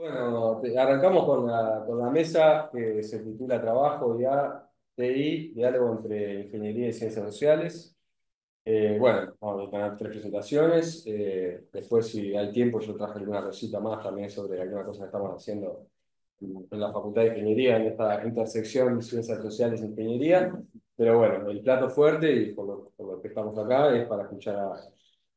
Bueno, arrancamos con la mesa que se titula Trabajo y TI, diálogo entre ingeniería y ciencias sociales. Bueno, vamos a tener tres presentaciones. Después, si hay tiempo, yo traje alguna cosita más también sobre alguna cosa que estamos haciendo en la Facultad de Ingeniería, en esta intersección de ciencias sociales e ingeniería. Pero bueno, el plato fuerte, y por lo que estamos acá, es para escuchar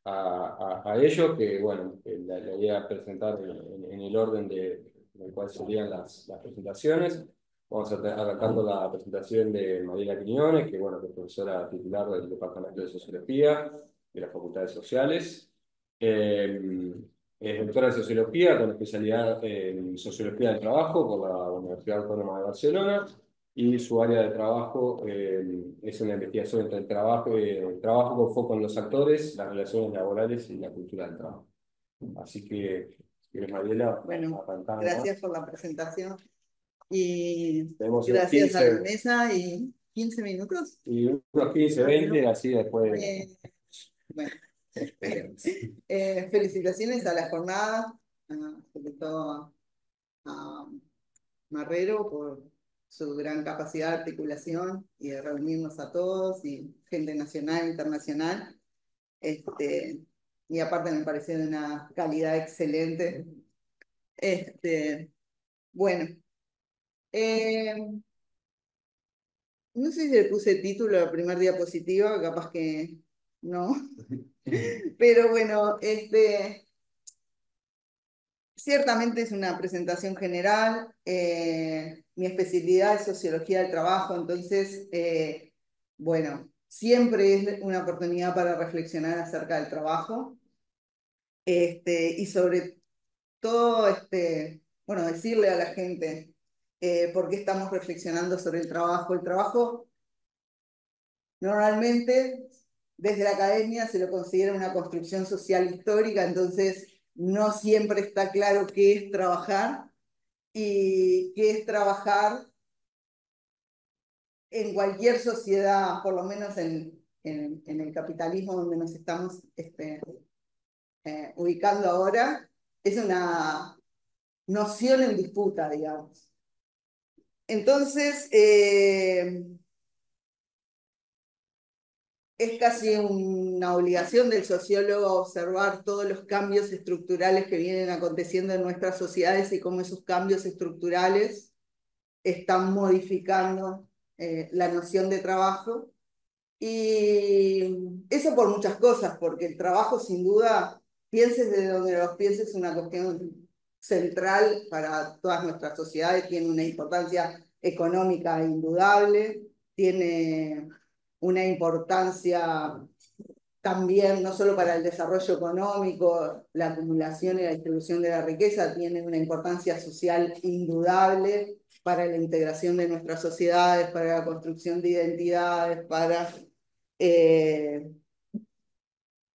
a ellos, que bueno, que la voy a presentar en el orden en el cual serían las presentaciones. Vamos a arrancando la presentación de Mariela Quiñones, que bueno, que es profesora titular del Departamento de Sociología de la Facultad de Sociales. Eh, es doctora en Sociología con especialidad en Sociología del Trabajo por la Universidad Autónoma de Barcelona, y su área de trabajo es una investigación entre el trabajo con foco en los actores, las relaciones laborales y la cultura del trabajo. Así que, si quieres, Mariela, Bueno, arrancamos. gracias por la presentación y Tenemos unos gracias a la 15 mesa y 15 minutos. y unos 15 20 así después. Eh, bueno, esperemos. Felicitaciones a la jornada, sobre todo a Marrero por su gran capacidad de articulación y de reunirnos a todos y gente nacional e internacional. Este, y aparte me pareció de una calidad excelente. Este, bueno. Eh, No sé si le puse título a la primera diapositiva, capaz que no, pero bueno, ciertamente es una presentación general. Mi especialidad es sociología del trabajo, entonces, bueno, siempre es una oportunidad para reflexionar acerca del trabajo, y sobre todo, bueno, decirle a la gente por qué estamos reflexionando sobre el trabajo. El trabajo normalmente, desde la academia se lo considera una construcción social histórica, entonces no siempre está claro qué es trabajar y qué es trabajar en cualquier sociedad, por lo menos en el capitalismo donde nos estamos ubicando ahora. Es una noción en disputa, digamos. Entonces, es casi una obligación del sociólogo observar todos los cambios estructurales que vienen aconteciendo en nuestras sociedades y cómo esos cambios estructurales están modificando la noción de trabajo. Y eso por muchas cosas, porque el trabajo sin duda, pienses de donde los pienses, es una cuestión central para todas nuestras sociedades, tiene una importancia económica indudable, tiene una importancia también no solo para el desarrollo económico, la acumulación y la distribución de la riqueza, tiene una importancia social indudable para la integración de nuestras sociedades, para la construcción de identidades, para eh,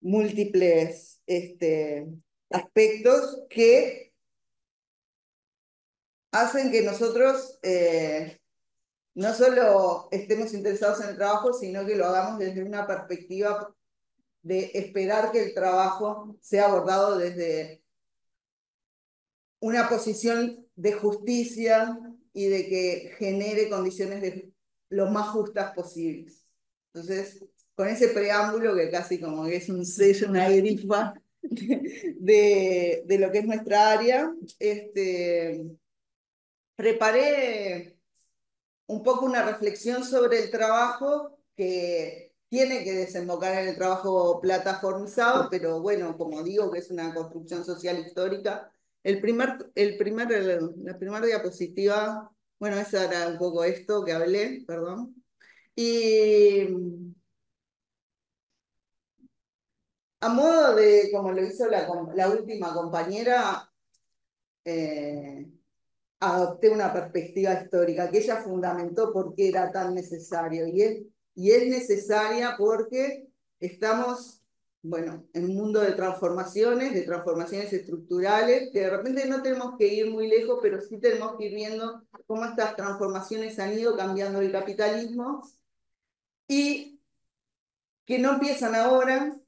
múltiples aspectos que hacen que nosotros no solo estemos interesados en el trabajo, sino que lo hagamos desde una perspectiva de esperar que el trabajo sea abordado desde una posición de justicia y de que genere condiciones lo más justas posibles. Entonces, con ese preámbulo que casi como que es un sello, una grifa de lo que es nuestra área, preparé un poco una reflexión sobre el trabajo que tiene que desembocar en el trabajo plataformizado, pero bueno, como digo, que es una construcción social histórica. La primera diapositiva, bueno, esa era un poco esto que hablé, perdón. Y a modo de, como lo hizo la última compañera, eh, adopté una perspectiva histórica que ella fundamentó por qué era tan necesario. Y es necesaria porque estamos, bueno, en un mundo de transformaciones estructurales, que de repente no tenemos que ir muy lejos, pero sí tenemos que ir viendo cómo estas transformaciones han ido cambiando el capitalismo y que no empiezan ahora,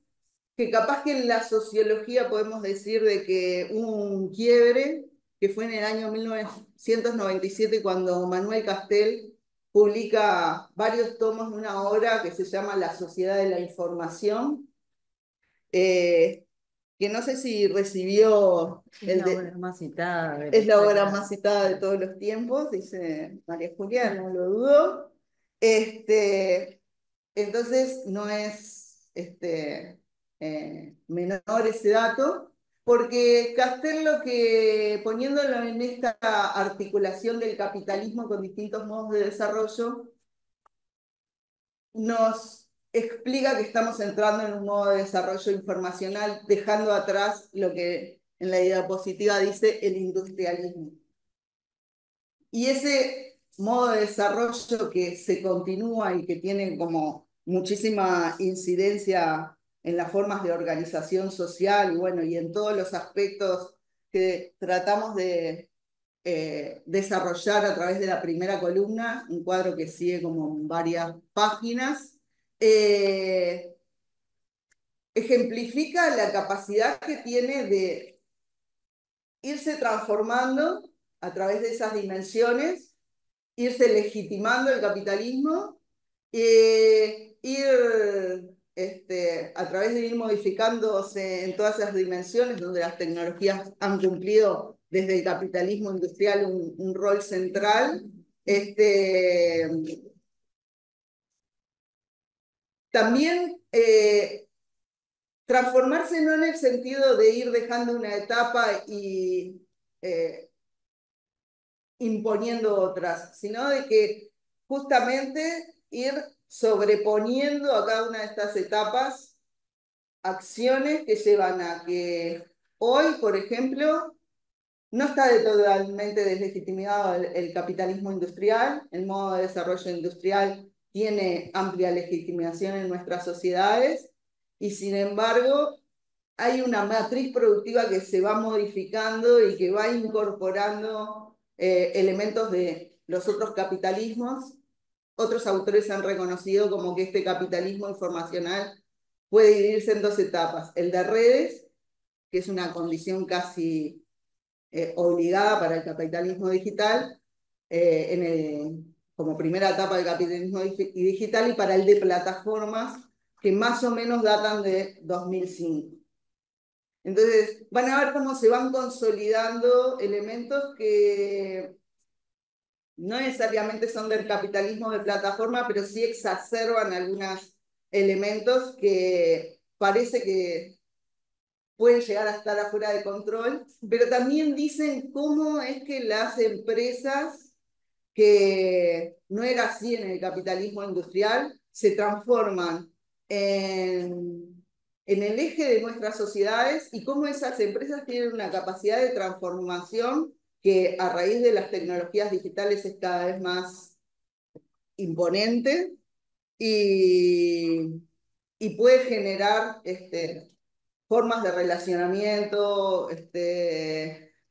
que capaz que en la sociología podemos decir de que hubo un quiebre, que fue en el año 1997 cuando Manuel Castel publica varios tomos de una obra que se llama La Sociedad de la Información, eh, que no sé si recibió Es la obra más citada de la es la obra historia. más citada de todos los tiempos, dice María Julia, no lo dudo. Entonces no es menor ese dato, porque Castel lo que, poniéndolo en esta articulación del capitalismo con distintos modos de desarrollo, nos explica que estamos entrando en un modo de desarrollo informacional, dejando atrás lo que en la diapositiva dice el industrialismo. Y ese modo de desarrollo que se continúa y que tiene como muchísima incidencia en las formas de organización social y bueno, y en todos los aspectos que tratamos de desarrollar a través de la primera columna, un cuadro que sigue como varias páginas, eh, ejemplifica la capacidad que tiene de irse transformando a través de esas dimensiones, irse legitimando el capitalismo, a través de ir modificándose en todas esas dimensiones donde las tecnologías han cumplido desde el capitalismo industrial un rol central. También transformarse no en el sentido de ir dejando una etapa y imponiendo otras, sino de que justamente ir sobreponiendo a cada una de estas etapas acciones que llevan a que hoy, por ejemplo, no está totalmente deslegitimado el capitalismo industrial, el modo de desarrollo industrial tiene amplia legitimación en nuestras sociedades y sin embargo hay una matriz productiva que se va modificando y que va incorporando elementos de los otros capitalismos. Otros autores han reconocido como que este capitalismo informacional puede dividirse en dos etapas. El de redes, que es una condición casi obligada para el capitalismo digital, como primera etapa del capitalismo digital, y para el de plataformas, que más o menos datan de 2005. Entonces, van a ver cómo se van consolidando elementos que no necesariamente son del capitalismo de plataforma, pero sí exacerban algunos elementos que parece que pueden llegar a estar afuera de control, pero también dicen cómo es que las empresas, que no era así en el capitalismo industrial, se transforman en el eje de nuestras sociedades y cómo esas empresas tienen una capacidad de transformación que a raíz de las tecnologías digitales es cada vez más imponente y, y puede generar formas de relacionamiento,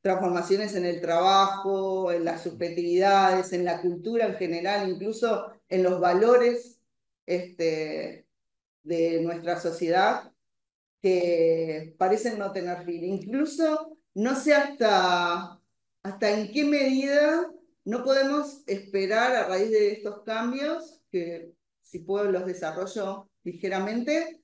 transformaciones en el trabajo, en las subjetividades, en la cultura en general, incluso en los valores de nuestra sociedad, que parecen no tener fin. Incluso no sé hasta en qué medida no podemos esperar a raíz de estos cambios, que si puedo los desarrollo ligeramente,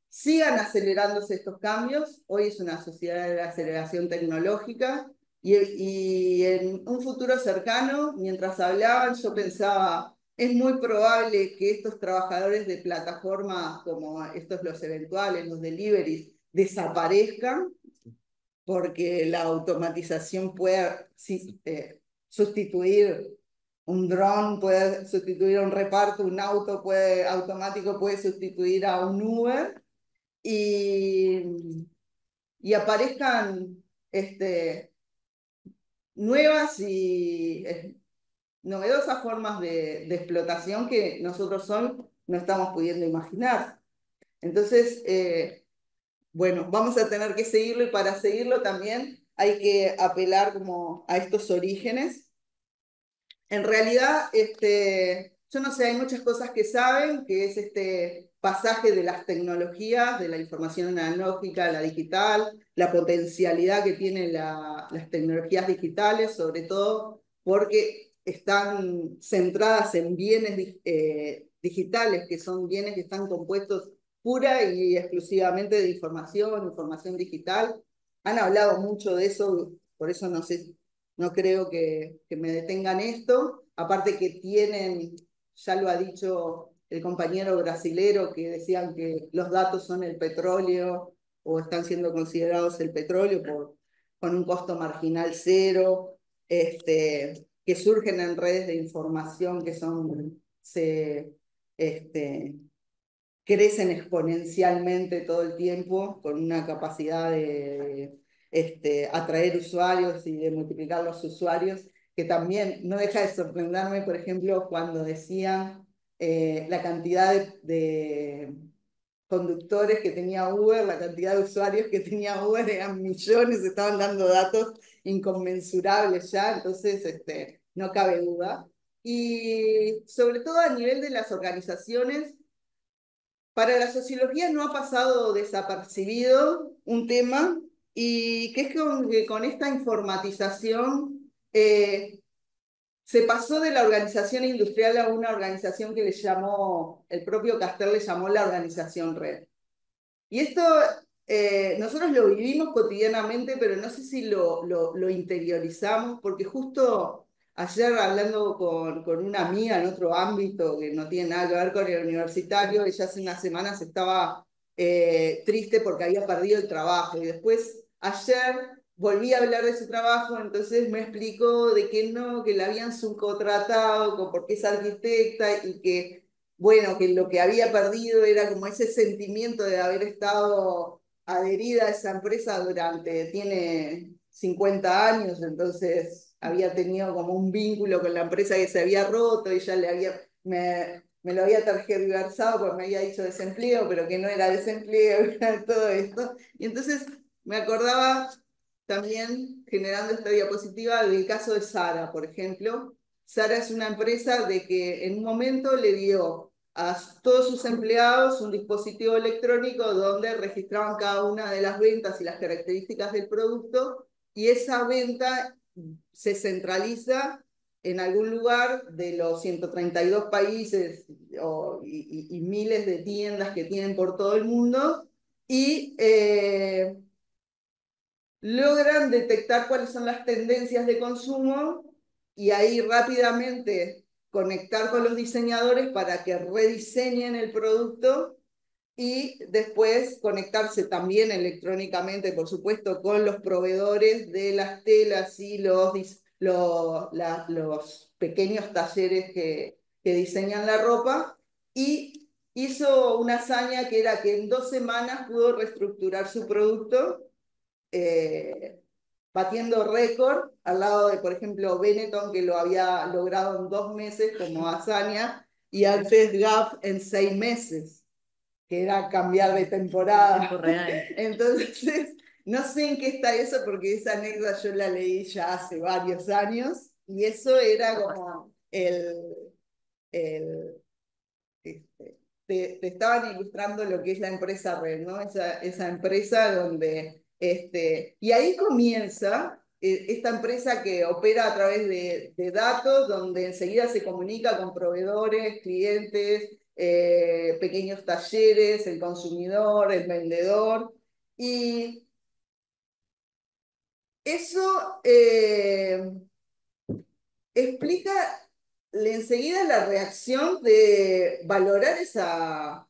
sigan acelerándose estos cambios. Hoy es una sociedad de aceleración tecnológica y en un futuro cercano, mientras hablaban, yo pensaba, es muy probable que estos trabajadores de plataformas como estos los eventuales, los deliveries, desaparezcan porque la automatización puede sustituir un dron, puede sustituir un reparto, un auto automático puede sustituir a un Uber y aparezcan nuevas y novedosas formas de explotación que nosotros hoy no estamos pudiendo imaginar. Entonces, bueno, vamos a tener que seguirlo y para seguirlo también hay que apelar como a estos orígenes. En realidad, yo no sé, hay muchas cosas que saben, que es pasaje de las tecnologías, de la información analógica a la digital, la potencialidad que tienen las tecnologías digitales, sobre todo porque están centradas en bienes digitales, que son bienes que están compuestos pura y exclusivamente de información digital. Han hablado mucho de eso, por eso no sé, no creo que me detengan esto. Aparte que tienen, ya lo ha dicho el compañero brasilero, que decían que los datos son el petróleo o están siendo considerados el petróleo con un costo marginal cero, que surgen en redes de información que crecen exponencialmente todo el tiempo con una capacidad de atraer usuarios y de multiplicar los usuarios, que también no deja de sorprenderme, por ejemplo, cuando decían la cantidad de conductores que tenía Uber, la cantidad de usuarios que tenía Uber eran millones, estaban dando datos inconmensurables ya, entonces no cabe duda. Y sobre todo a nivel de las organizaciones, para la sociología no ha pasado desapercibido un tema, y que es que con esta informatización se pasó de la organización industrial a una organización que le llamó, el propio Castel le llamó la organización red. Y esto nosotros lo vivimos cotidianamente, pero no sé si lo interiorizamos, porque justo ayer hablando con una amiga en otro ámbito que no tiene nada que ver con el universitario, ella hace unas semanas estaba triste porque había perdido el trabajo, y después ayer volví a hablar de su trabajo, entonces me explicó de que no, que la habían subcontratado porque es arquitecta, y que bueno, que lo que había perdido era como ese sentimiento de haber estado adherida a esa empresa tiene 50 años, entonces había tenido como un vínculo con la empresa que se había roto, y ya me lo había tergiversado porque me había dicho desempleo, pero que no era desempleo, era todo esto. Y entonces me acordaba también, generando esta diapositiva, del caso de Sara, por ejemplo. Sara es una empresa de que en un momento le dio a todos sus empleados un dispositivo electrónico donde registraban cada una de las ventas y las características del producto, y esa venta se centraliza en algún lugar de los 132 países y miles de tiendas que tienen por todo el mundo, y logran detectar cuáles son las tendencias de consumo, y ahí rápidamente conectar con los diseñadores para que rediseñen el producto, y después conectarse también electrónicamente, por supuesto, con los proveedores de las telas y los pequeños talleres que diseñan la ropa, y hizo una hazaña que era que en 2 semanas pudo reestructurar su producto, batiendo récord al lado de, por ejemplo, Benetton, que lo había logrado en 2 meses como hazaña, y Access Gap en 6 meses, que era cambiar de temporada. Tiempo real. Entonces, no sé en qué está eso, porque esa anécdota yo la leí ya hace varios años, y eso era como el te estaban ilustrando lo que es la empresa red, ¿no? Esa empresa donde, y ahí comienza esta empresa que opera a través de datos, donde enseguida se comunica con proveedores, clientes, pequeños talleres, el consumidor, el vendedor, y eso explica enseguida la reacción de valorar esa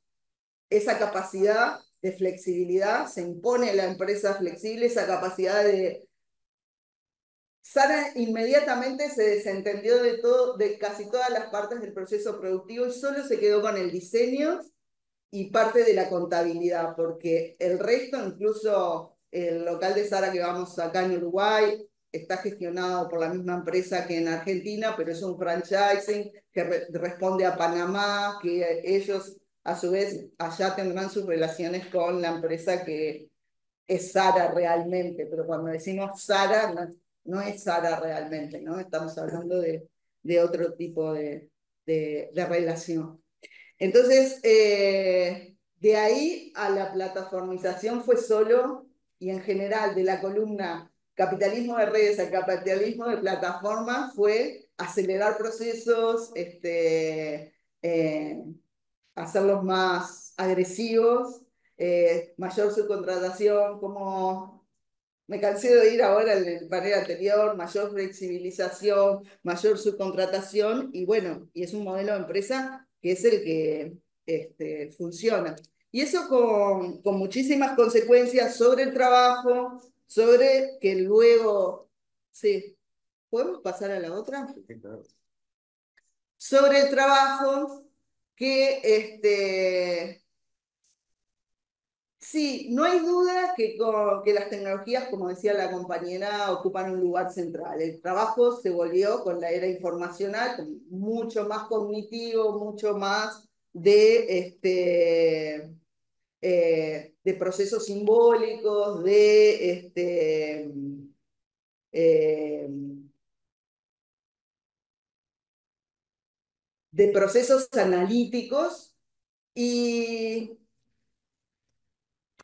capacidad de flexibilidad. Se impone a la empresa flexible esa capacidad de... Sara inmediatamente se desentendió de todo, de casi todas las partes del proceso productivo, y solo se quedó con el diseño y parte de la contabilidad, porque el resto, incluso el local de Sara que vamos acá en Uruguay, está gestionado por la misma empresa que en Argentina, pero es un franchising que responde a Panamá, que ellos a su vez allá tendrán sus relaciones con la empresa que es Sara realmente, pero cuando decimos Sara no es Sara realmente, ¿no? Estamos hablando de otro tipo de relación. Entonces, de ahí a la plataformización fue solo, y en general de la columna capitalismo de redes al capitalismo de plataformas fue acelerar procesos, hacerlos más agresivos, mayor subcontratación, como me cansé de oír ahora en el panel anterior, mayor flexibilización, mayor subcontratación, y bueno, y es un modelo de empresa que es el que funciona. Y eso con muchísimas consecuencias sobre el trabajo, sobre que luego, sí, ¿podemos pasar a la otra? Sobre el trabajo, que sí, no hay duda que las tecnologías, como decía la compañera, ocupan un lugar central. El trabajo se volvió con la era informacional mucho más cognitivo, mucho más de procesos simbólicos, eh, de procesos analíticos y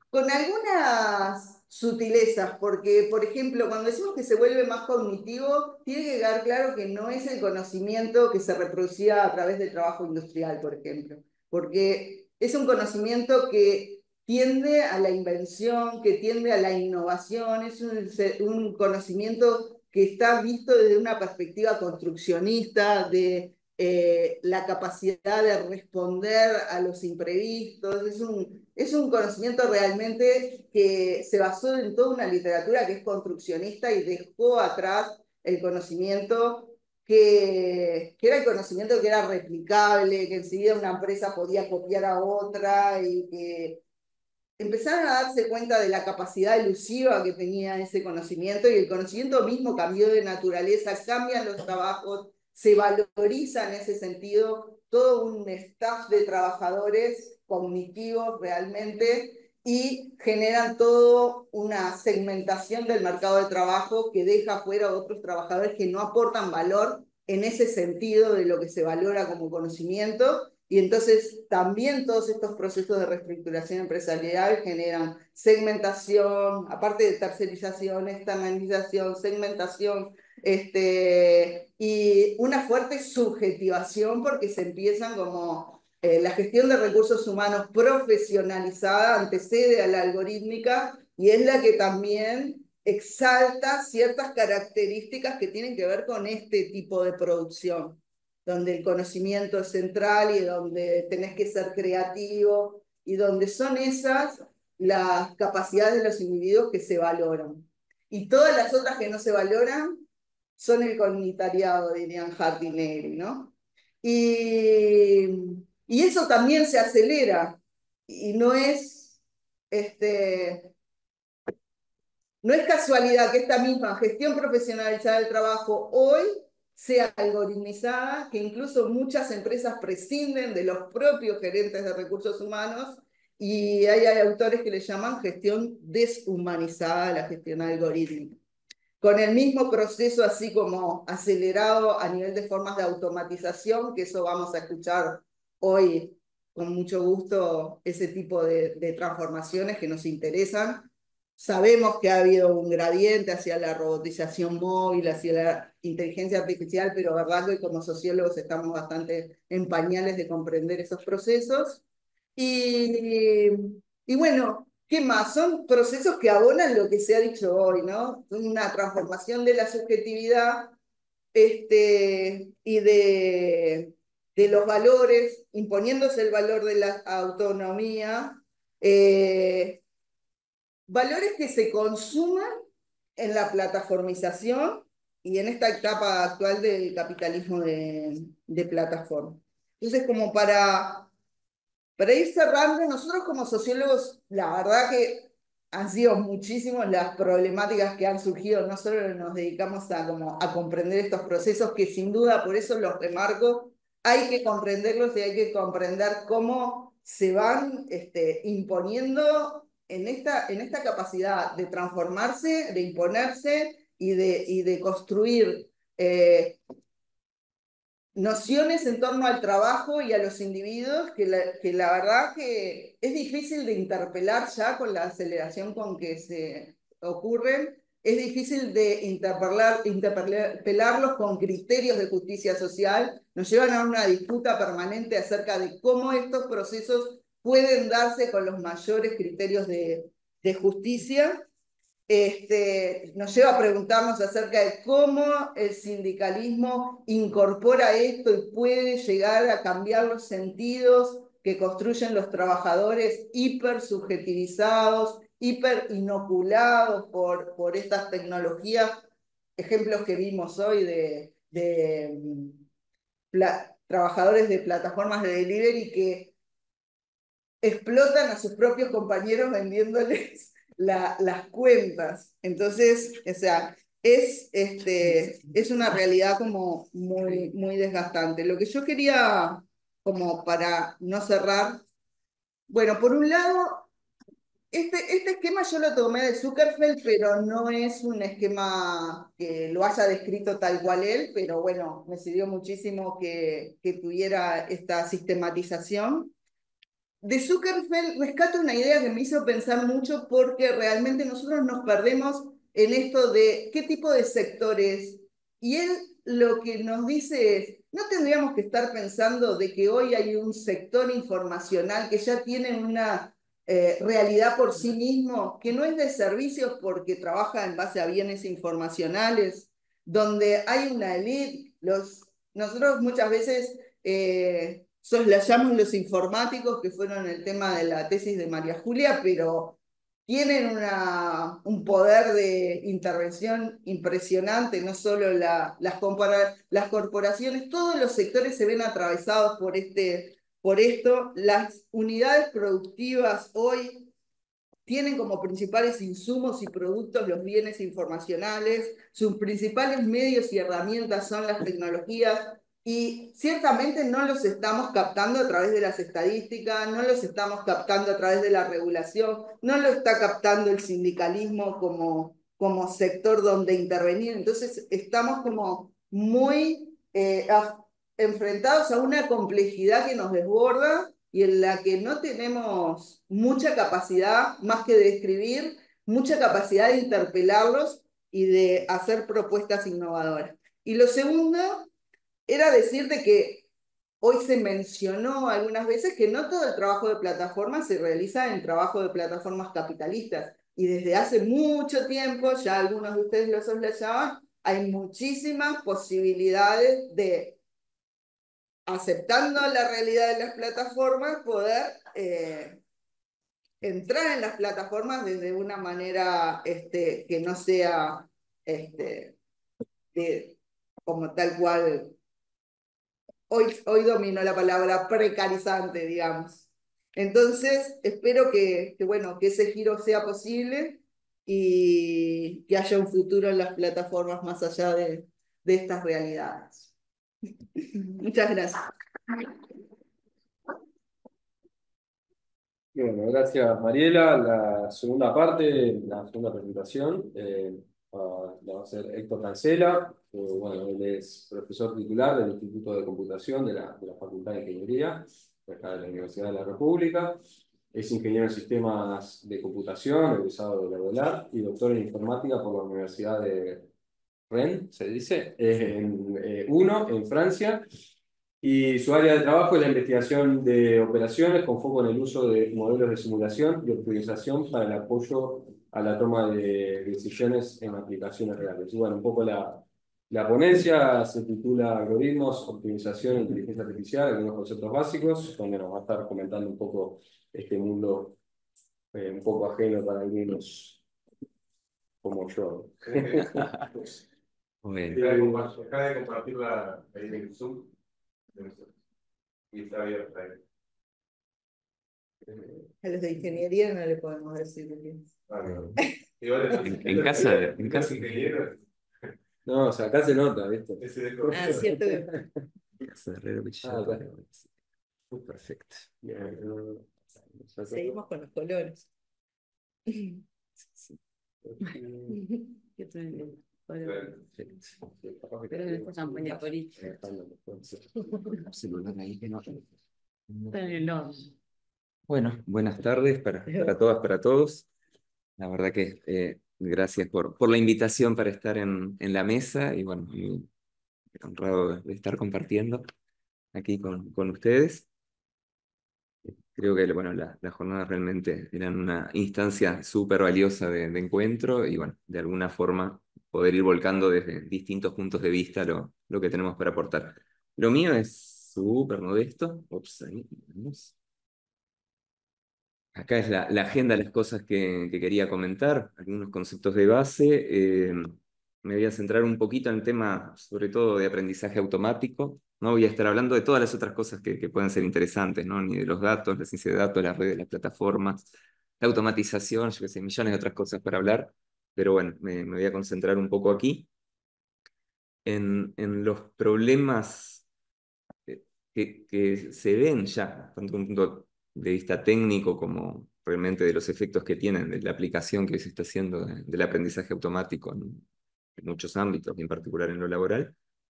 con algunas sutilezas, porque, por ejemplo, cuando decimos que se vuelve más cognitivo, tiene que quedar claro que no es el conocimiento que se reproducía a través del trabajo industrial, por ejemplo, porque es un conocimiento que tiende a la invención, que tiende a la innovación, es un conocimiento que está visto desde una perspectiva construccionista, de la capacidad de responder a los imprevistos, es un conocimiento realmente que se basó en toda una literatura que es construccionista y dejó atrás el conocimiento que era el conocimiento que era replicable, que enseguida una empresa podía copiar a otra y que empezaron a darse cuenta de la capacidad elusiva que tenía ese conocimiento y el conocimiento mismo cambió de naturaleza, cambian los trabajos, se valoriza en ese sentido todo un staff de trabajadores cognitivos realmente y generan todo una segmentación del mercado de trabajo que deja fuera a otros trabajadores que no aportan valor en ese sentido de lo que se valora como conocimiento. Y entonces también todos estos procesos de reestructuración empresarial generan segmentación, aparte de tercerización, externalización, segmentación, y una fuerte subjetivación porque se empiezan como la gestión de recursos humanos profesionalizada antecede a la algorítmica y es la que también exalta ciertas características que tienen que ver con este tipo de producción donde el conocimiento es central y donde tenés que ser creativo y donde son esas las capacidades de los individuos que se valoran. Y todas las otras que no se valoran son el comunitariado, dirían Hart y Negri, ¿no? Y eso también se acelera y no es casualidad que esta misma gestión profesionalizada del trabajo hoy sea algoritmizada, que incluso muchas empresas prescinden de los propios gerentes de recursos humanos y hay autores que le llaman gestión deshumanizada a la gestión algorítmica. Con el mismo proceso así como acelerado a nivel de formas de automatización, que eso vamos a escuchar hoy con mucho gusto, ese tipo de transformaciones que nos interesan. Sabemos que ha habido un gradiente hacia la robotización móvil, hacia la inteligencia artificial, pero verdad que como sociólogos estamos bastante en pañales de comprender esos procesos. Y, y bueno, ¿qué más? Son procesos que abonan lo que se ha dicho hoy, ¿no? Una transformación de la subjetividad y de los valores, imponiéndose el valor de la autonomía, valores que se consuman en la plataformización y en esta etapa actual del capitalismo de plataforma. Entonces, como para ir cerrando, nosotros como sociólogos, la verdad que han sido muchísimas las problemáticas que han surgido, no solo nos dedicamos a comprender estos procesos, que sin duda, por eso los remarco, hay que comprenderlos y hay que comprender cómo se van imponiendo en esta capacidad de transformarse, de imponerse y de construir nociones en torno al trabajo y a los individuos que la verdad que es difícil de interpelar ya con la aceleración con que se ocurren, es difícil de interpelarlos con criterios de justicia social, nos llevan a una disputa permanente acerca de cómo estos procesos pueden darse con los mayores criterios de justicia. Nos lleva a preguntarnos acerca de cómo el sindicalismo incorpora esto y puede llegar a cambiar los sentidos que construyen los trabajadores hipersubjetivizados, hiperinoculados por estas tecnologías, ejemplos que vimos hoy trabajadores de plataformas de delivery que explotan a sus propios compañeros vendiéndoles las cuentas. Entonces, o sea, es una realidad como muy, muy desgastante. Lo que yo quería, como para no cerrar, bueno, por un lado, este esquema yo lo tomé de Zuckerfeld, pero no es un esquema que lo haya descrito tal cual él, pero bueno, me sirvió muchísimo que tuviera esta sistematización. De Zuckerfeld rescato una idea que me hizo pensar mucho porque realmente nosotros nos perdemos en esto de qué tipo de sectores. Y él lo que nos dice es, no tendríamos que estar pensando de que hoy hay un sector informacional que ya tiene una realidad por sí mismo, que no es de servicios porque trabaja en base a bienes informacionales, donde hay una élite. Nosotros muchas veces soslayamos los informáticos, que fueron el tema de la tesis de María Julia, pero tienen un poder de intervención impresionante, no solo las corporaciones, todos los sectores se ven atravesados por esto. Las unidades productivas hoy tienen como principales insumos y productos los bienes informacionales, sus principales medios y herramientas son las tecnologías, y ciertamente no los estamos captando a través de las estadísticas, no los estamos captando a través de la regulación, no lo está captando el sindicalismo como sector donde intervenir. Entonces estamos como muy enfrentados a una complejidad que nos desborda y en la que no tenemos mucha capacidad, más que de escribir, mucha capacidad de interpelarlos y de hacer propuestas innovadoras. Y lo segundo era decirte que hoy se mencionó algunas veces que no todo el trabajo de plataformas se realiza en trabajo de plataformas capitalistas. Y desde hace mucho tiempo, ya algunos de ustedes lo soslayaban, hay muchísimas posibilidades de, aceptando la realidad de las plataformas, poder entrar en las plataformas desde una manera que no sea de, como tal cual. Hoy domino la palabra precarizante, digamos. Entonces, espero bueno, que ese giro sea posible y que haya un futuro en las plataformas más allá de estas realidades. Muchas gracias. Bueno, gracias Mariela. La segunda parte, la segunda presentación, la va a hacer Héctor Cancela. Bueno, él es profesor titular del Instituto de Computación de la Facultad de Ingeniería, acá de la Universidad de la República. Es ingeniero en sistemas de computación, egresado de la UDELAR, y doctor en informática por la Universidad de Rennes, se dice, en Francia. Y su área de trabajo es la investigación de operaciones con foco en el uso de modelos de simulación y optimización para el apoyo a la toma de decisiones en aplicaciones reales. Y bueno, un poco la ponencia se titula Algoritmos, Optimización e Inteligencia Artificial, algunos conceptos básicos, donde nos va a estar comentando un poco este mundo un poco ajeno para algunos como yo. Muy bien. Acaba de compartirla ahí en el Zoom. Y está abierta ahí. A los de ingeniería no le podemos decir bien. En casa, en casa. No, o sea, acá se nota, ¿viste? Ah, cierto que... Casa de Herrero, Cuchillo, Ah, Palo. Perfecto. Seguimos con los colores. Sí. Qué tremendo. Pero en esta campaña política. Celular ahí que no. Está en el horno. Bueno, buenas tardes para todas, para todos. La verdad que gracias por la invitación para estar en la mesa y bueno, muy honrado de estar compartiendo aquí con ustedes. Creo que bueno, la jornada realmente era una instancia súper valiosa de encuentro y bueno, de alguna forma poder ir volcando desde distintos puntos de vista lo que tenemos para aportar. Lo mío es súper modesto. Ups, ahí vamos. Acá es la agenda de las cosas que quería comentar, algunos conceptos de base. Me voy a centrar un poquito en el tema, sobre todo de aprendizaje automático. No voy a estar hablando de todas las otras cosas que pueden ser interesantes, ¿no? Ni de los datos, la ciencia de datos, las redes, las plataformas, la automatización, yo qué sé, millones de otras cosas para hablar. Pero bueno, me voy a concentrar un poco aquí en los problemas que se ven ya, tanto desde un punto de vista técnico como realmente de los efectos que tienen de la aplicación que se está haciendo del aprendizaje automático en muchos ámbitos, y en particular en lo laboral.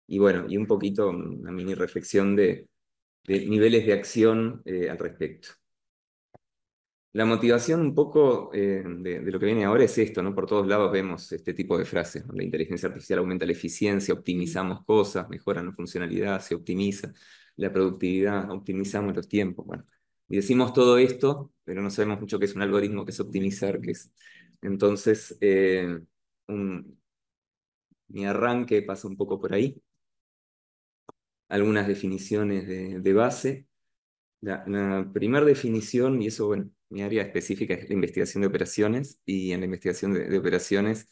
Y bueno, y un poquito una mini reflexión de niveles de acción al respecto. La motivación un poco de lo que viene ahora es esto, ¿no? Por todos lados vemos este tipo de frases, ¿no? La inteligencia artificial aumenta la eficiencia, optimizamos cosas, mejora la funcionalidad, se optimiza la productividad, optimizamos los tiempos. Bueno, y decimos todo esto, pero no sabemos mucho qué es un algoritmo, qué es optimizar, qué es. Entonces, mi arranque pasa un poco por ahí. Algunas definiciones de base. La primera definición, y eso, bueno, mi área específica es la investigación de operaciones, y en la investigación de operaciones,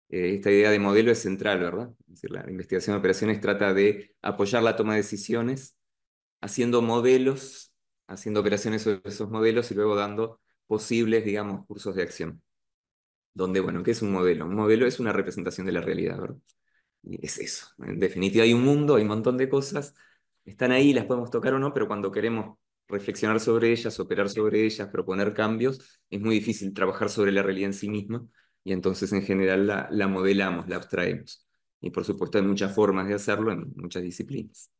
esta idea de modelo es central, ¿verdad? Es decir, la investigación de operaciones trata de apoyar la toma de decisiones, haciendo modelos, haciendo operaciones sobre esos modelos y luego dando posibles, digamos, cursos de acción. Donde, bueno, ¿qué es un modelo? Un modelo es una representación de la realidad, ¿verdad? Y es eso. En definitiva, hay un mundo, hay un montón de cosas, están ahí, las podemos tocar o no, pero cuando queremos reflexionar sobre ellas, operar sobre ellas, proponer cambios, es muy difícil trabajar sobre la realidad en sí misma, y entonces en general la modelamos, la abstraemos. Y por supuesto hay muchas formas de hacerlo en muchas disciplinas.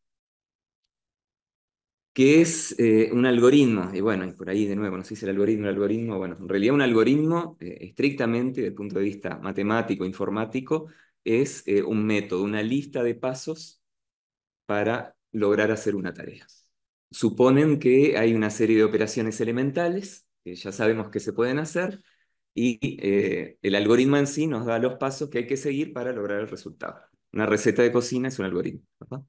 ¿Qué es un algoritmo? Y bueno, y por ahí de nuevo, no sé si el algoritmo, bueno, en realidad un algoritmo, estrictamente desde el punto de vista matemático, informático, es un método, una lista de pasos para lograr hacer una tarea. Suponen que hay una serie de operaciones elementales que ya sabemos que se pueden hacer y el algoritmo en sí nos da los pasos que hay que seguir para lograr el resultado. Una receta de cocina es un algoritmo, ¿verdad?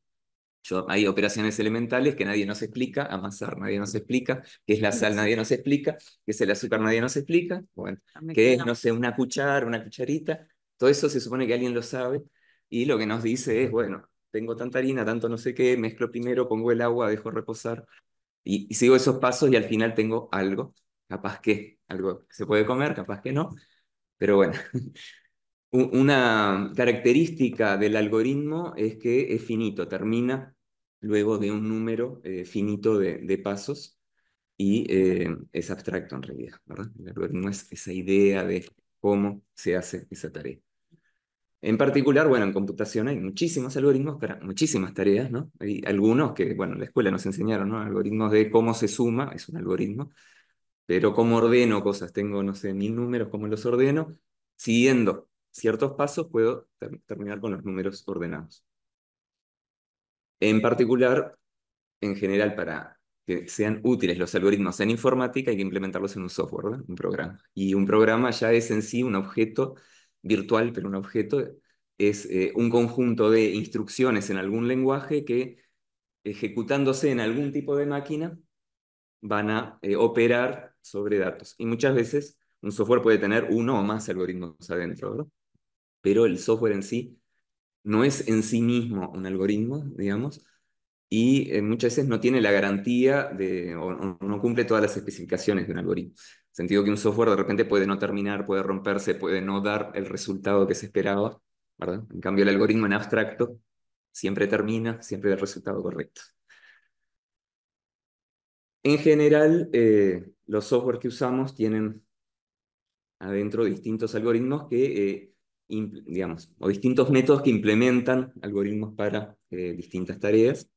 Hay operaciones elementales que nadie nos explica, amasar nadie nos explica, qué es la sal nadie nos explica, qué es el azúcar nadie nos explica, bueno, qué es, no sé, una cuchara, una cucharita, todo eso se supone que alguien lo sabe y lo que nos dice es, bueno, tengo tanta harina, tanto no sé qué, mezclo primero, pongo el agua, dejo reposar y sigo esos pasos y al final tengo algo, capaz que algo que se puede comer, capaz que no, pero bueno. Una característica del algoritmo es que es finito, termina luego de un número finito de pasos y es abstracto en realidad, ¿verdad? El algoritmo es esa idea de cómo se hace esa tarea. En particular, bueno, en computación hay muchísimos algoritmos para muchísimas tareas, ¿no? Hay algunos que, bueno, en la escuela nos enseñaron, ¿no? Algoritmos de cómo se suma, es un algoritmo, pero cómo ordeno cosas, tengo, no sé, 1000 números, cómo los ordeno, siguiendo ciertos pasos puedo terminar con los números ordenados. En particular, en general, para que sean útiles los algoritmos en informática, hay que implementarlos en un software, ¿verdad? Un programa. Y un programa ya es en sí un objeto virtual, pero un objeto es un conjunto de instrucciones en algún lenguaje que, ejecutándose en algún tipo de máquina, van a operar sobre datos. Y muchas veces un software puede tener uno o más algoritmos adentro, ¿verdad? Pero el software en sí no es en sí mismo un algoritmo, digamos, y muchas veces no tiene la garantía o no cumple todas las especificaciones de un algoritmo. En el sentido que un software de repente puede no terminar, puede romperse, puede no dar el resultado que se esperaba, ¿verdad? En cambio, el algoritmo en abstracto siempre termina, siempre da el resultado correcto. En general, los softwares que usamos tienen adentro distintos algoritmos que digamos, o distintos métodos que implementan algoritmos para distintas tareas.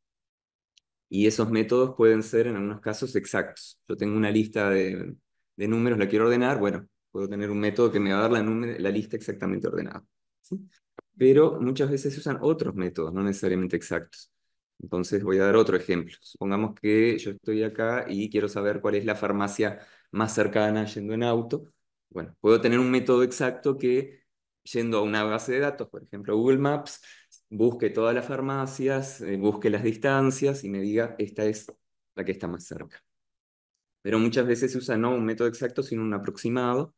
Y esos métodos pueden ser en algunos casos exactos. Yo tengo una lista de números, la quiero ordenar, bueno, puedo tener un método que me va a dar la lista exactamente ordenada. ¿Sí? Pero muchas veces se usan otros métodos, no necesariamente exactos. Entonces voy a dar otro ejemplo. Supongamos que yo estoy acá y quiero saber cuál es la farmacia más cercana yendo en auto. Bueno, puedo tener un método exacto que, yendo a una base de datos, por ejemplo Google Maps, busque todas las farmacias, busque las distancias y me diga, esta es la que está más cerca. Pero muchas veces se usa no un método exacto, sino un aproximado.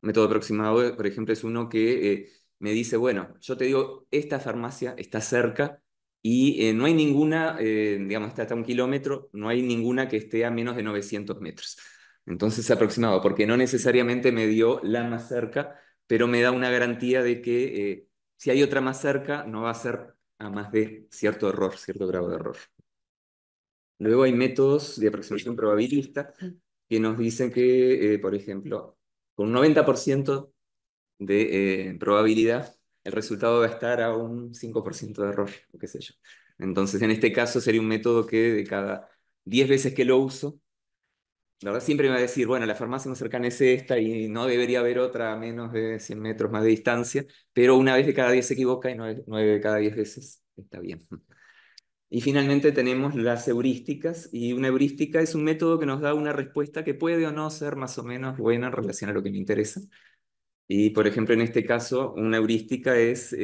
Un método aproximado, por ejemplo, es uno que me dice, bueno, yo te digo, esta farmacia está cerca y no hay ninguna, digamos, está hasta 1 kilómetro, no hay ninguna que esté a menos de 900 metros. Entonces es aproximado, porque no necesariamente me dio la más cerca, pero me da una garantía de que si hay otra más cerca, no va a ser a más de cierto error, cierto grado de error. Luego hay métodos de aproximación probabilista que nos dicen que, por ejemplo, con un 90% de probabilidad, el resultado va a estar a un 5% de error, o qué sé yo. Entonces, en este caso sería un método que de cada 10 veces que lo uso, la verdad siempre me va a decir, bueno, la farmacia más cercana es esta y no debería haber otra a menos de 100 metros más de distancia, pero una vez de cada 10 se equivoca y 9 de cada 10 veces está bien. Y finalmente tenemos las heurísticas, y una heurística es un método que nos da una respuesta que puede o no ser más o menos buena en relación a lo que me interesa. Y, por ejemplo, en este caso, una heurística es,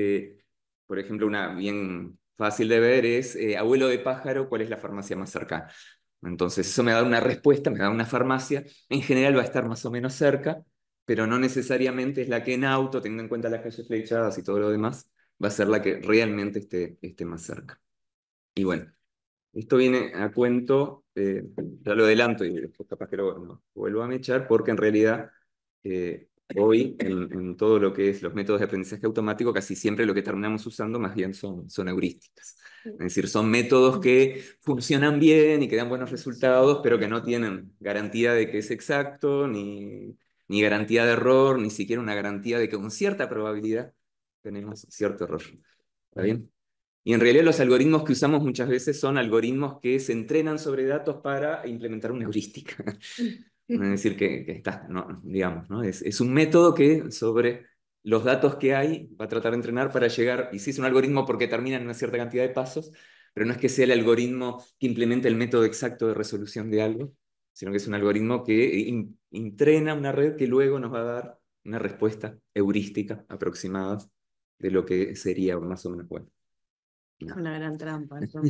por ejemplo, una bien fácil de ver es, abuelo de pájaro, ¿cuál es la farmacia más cercana? Entonces, eso me da una respuesta, me da una farmacia, en general va a estar más o menos cerca, pero no necesariamente es la que en auto, teniendo en cuenta las calles flechadas y todo lo demás, va a ser la que realmente esté más cerca. Y bueno. Esto viene a cuento, ya lo adelanto y después capaz que lo vuelvo a mechar, porque en realidad hoy en todo lo que es los métodos de aprendizaje automático, casi siempre lo que terminamos usando más bien son heurísticas. Es decir, son métodos que funcionan bien y que dan buenos resultados, pero que no tienen garantía de que es exacto, ni garantía de error, ni siquiera una garantía de que con cierta probabilidad tenemos cierto error. ¿Está bien? Y en realidad los algoritmos que usamos muchas veces son algoritmos que se entrenan sobre datos para implementar una heurística. Es decir, que está, no, digamos, ¿no? Es un método que sobre los datos que hay va a tratar de entrenar para llegar, y sí es un algoritmo porque termina en una cierta cantidad de pasos, pero no es que sea el algoritmo que implemente el método exacto de resolución de algo, sino que es un algoritmo que entrena una red que luego nos va a dar una respuesta heurística aproximada de lo que sería más o menos bueno. Una gran trampa, eso.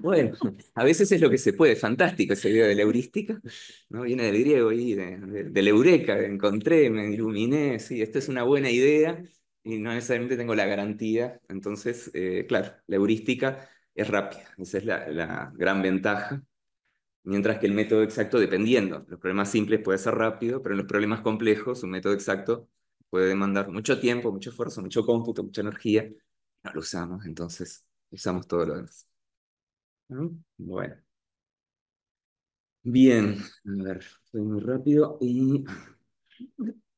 Bueno, a veces es lo que se puede, fantástico esa idea de la heurística, ¿no? Viene del griego y de la eureka, encontré, me iluminé, sí, esta es una buena idea y no necesariamente tengo la garantía. Entonces, claro, la heurística es rápida, esa es la gran ventaja, mientras que el método exacto, dependiendo, los problemas simples puede ser rápido, pero en los problemas complejos un método exacto puede demandar mucho tiempo, mucho esfuerzo, mucho cómputo, mucha energía, no lo usamos, entonces usamos todo lo demás. ¿No? Bueno, bien, a ver, soy muy rápido y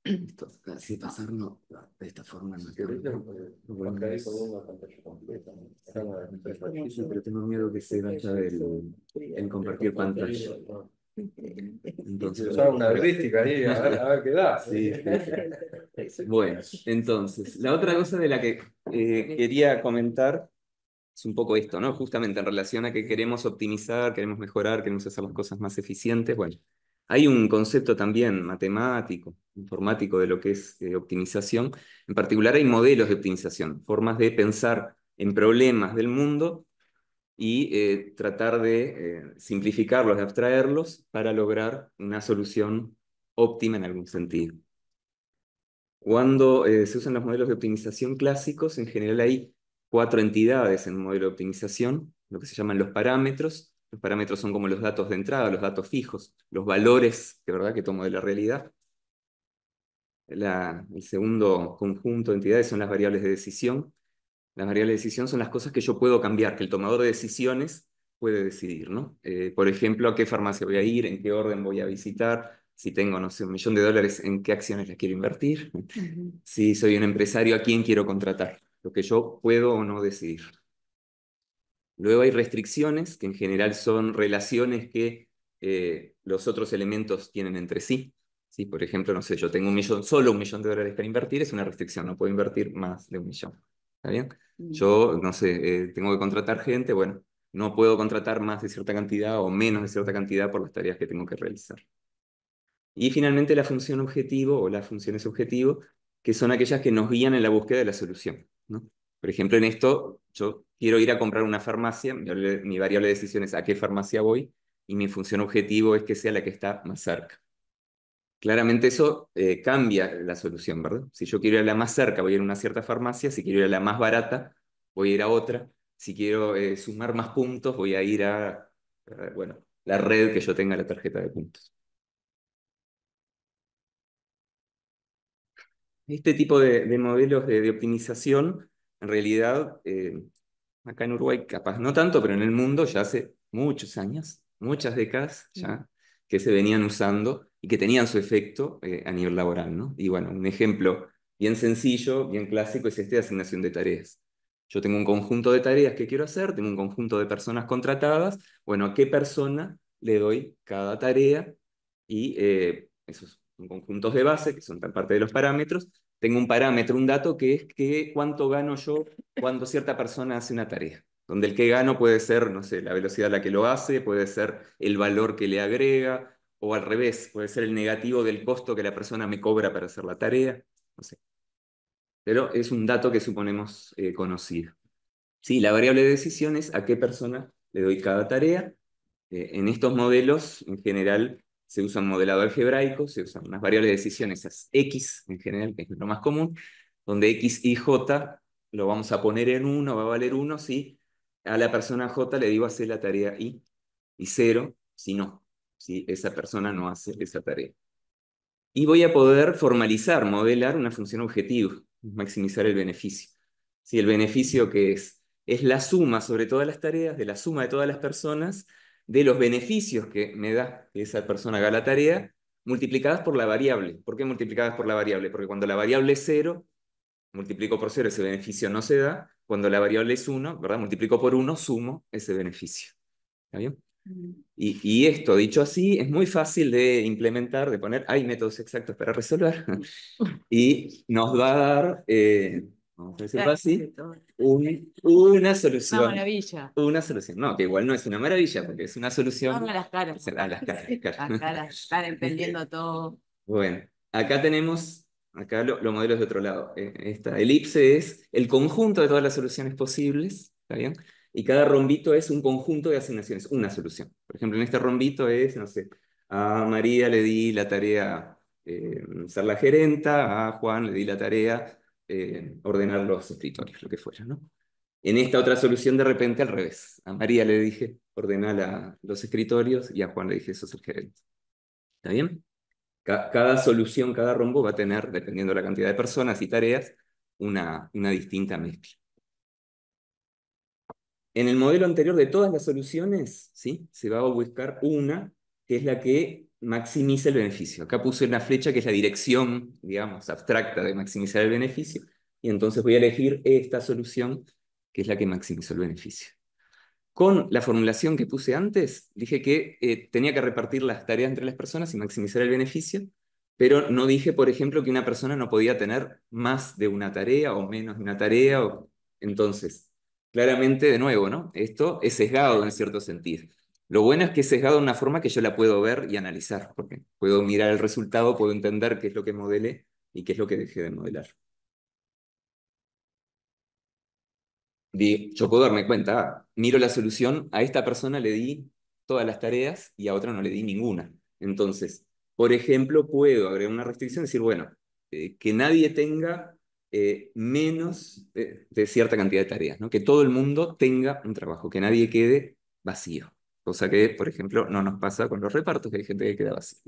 esto, así pasarlo de esta forma no queda. Bueno, sí, pero tengo miedo que se vaya el compartir pantalla. Entonces, Usar una heurística ahí, a ver qué da. sí, sí. Bueno, entonces, la otra cosa de la que quería comentar es un poco esto, ¿no? Justamente en relación a que queremos optimizar, queremos mejorar, queremos hacer las cosas más eficientes. Bueno, hay un concepto también matemático, informático de lo que es optimización. En particular hay modelos de optimización, formas de pensar en problemas del mundo y tratar de simplificarlos, de abstraerlos para lograr una solución óptima en algún sentido. Cuando se usan los modelos de optimización clásicos, en general hay 4 entidades en un modelo de optimización, lo que se llaman los parámetros. Los parámetros son como los datos de entrada, los datos fijos, los valores que tomo de la realidad. El segundo conjunto de entidades son las variables de decisión. Las variables de decisión son las cosas que yo puedo cambiar, que el tomador de decisiones puede decidir, ¿no? Por ejemplo, a qué farmacia voy a ir, en qué orden voy a visitar, Si tengo, no sé, $1.000.000, ¿en qué acciones las quiero invertir? Ujú. Si soy un empresario, ¿a quién quiero contratar? Lo que yo puedo o no decidir. Luego hay restricciones, que en general son relaciones que los otros elementos tienen entre sí. ¿Sí? Por ejemplo, no sé, yo tengo solo $1.000.000 para invertir, es una restricción, no puedo invertir más de 1.000.000. ¿Está bien? Yo, no sé, tengo que contratar gente, bueno, no puedo contratar más de cierta cantidad o menos de cierta cantidad por las tareas que tengo que realizar. Y finalmente la función objetivo o las funciones objetivo, que son aquellas que nos guían en la búsqueda de la solución, ¿no? Por ejemplo, en esto, yo quiero ir a comprar una farmacia, mi variable de decisión es a qué farmacia voy, y mi función objetivo es que sea la que está más cerca. Claramente eso cambia la solución, ¿verdad? Si yo quiero ir a la más cerca, voy a ir a una cierta farmacia, si quiero ir a la más barata, voy a ir a otra, si quiero sumar más puntos, voy a ir bueno, la red que yo tenga la tarjeta de puntos. Este tipo de modelos de optimización, en realidad, acá en Uruguay capaz no tanto, pero en el mundo ya hace muchos años, muchas décadas ya, que se venían usando y que tenían su efecto a nivel laboral, ¿no? Y bueno, un ejemplo bien sencillo, bien clásico, es este de asignación de tareas. Yo tengo un conjunto de tareas que quiero hacer, tengo un conjunto de personas contratadas, bueno, ¿a qué persona le doy cada tarea? Y esos son conjuntos de base, que son parte de los parámetros. Tengo un parámetro, un dato que es cuánto gano yo cuando cierta persona hace una tarea. Donde el que gano puede ser, no sé, la velocidad a la que lo hace, puede ser el valor que le agrega, o al revés, puede ser el negativo del costo que la persona me cobra para hacer la tarea. No sé. Pero es un dato que suponemos conocido. Sí, la variable de decisión es a qué persona le doy cada tarea. En estos modelos, en general, se usa un modelado algebraico, se usan unas variables de decisión, esas X en general, que es lo más común, donde X y J lo vamos a poner en 1, va a valer 1 si a la persona J le digo hacer la tarea y 0 si no, si esa persona no hace esa tarea. Y voy a poder formalizar, modelar una función objetivo, maximizar el beneficio. Si el beneficio que es la suma sobre todas las tareas, de la suma de todas las personas, de los beneficios que me da que esa persona haga la tarea, multiplicadas por la variable. ¿Por qué multiplicadas por la variable? Porque cuando la variable es 0, multiplico por 0, ese beneficio no se da. Cuando la variable es 1, ¿verdad? Multiplico por 1, sumo ese beneficio. ¿Está bien? Y esto, dicho así, es muy fácil de implementar, de poner, hay métodos exactos para resolver, y nos va a dar, vamos a decirlo así, una Una solución. maravilla. Una solución. No, que igual no es una maravilla, porque es una solución. No, a las caras. A las caras, claro. Las caras están entendiendo todo. Bueno, acá tenemos, acá los modelos de otro lado. Esta elipse es el conjunto de todas las soluciones posibles, ¿está bien? Y cada rombito es un conjunto de asignaciones, una solución. Por ejemplo, en este rombito es, no sé, a María le di la tarea ser la gerenta, a Juan le di la tarea ordenar los escritorios, lo que fuera, ¿no? En esta otra solución, de repente, al revés. A María le dije, ordena los escritorios, y a Juan le dije, sos el gerente. ¿Está bien? Cada solución, cada rombo va a tener, dependiendo de la cantidad de personas y tareas, una distinta mezcla. En el modelo anterior de todas las soluciones, ¿sí? Se va a buscar una que es la que maximiza el beneficio. Acá puse una flecha que es la dirección, digamos, abstracta de maximizar el beneficio, y entonces voy a elegir esta solución que es la que maximiza el beneficio. Con la formulación que puse antes, dije que tenía que repartir las tareas entre las personas y maximizar el beneficio, pero no dije, por ejemplo, que una persona no podía tener más de una tarea o menos de una tarea. Entonces, claramente, de nuevo, ¿no? Esto es sesgado en cierto sentido. Lo bueno es que es sesgado de una forma que yo la puedo ver y analizar, porque puedo mirar el resultado, puedo entender qué es lo que modelé y qué es lo que dejé de modelar. Yo puedo darme cuenta, miro la solución, a esta persona le di todas las tareas y a otra no le di ninguna. Entonces, por ejemplo, puedo agregar una restricción y decir, bueno, que nadie tenga menos de cierta cantidad de tareas, ¿no? Que todo el mundo tenga un trabajo, que nadie quede vacío. Cosa que, por ejemplo, no nos pasa con los repartos, que hay gente que queda vacía.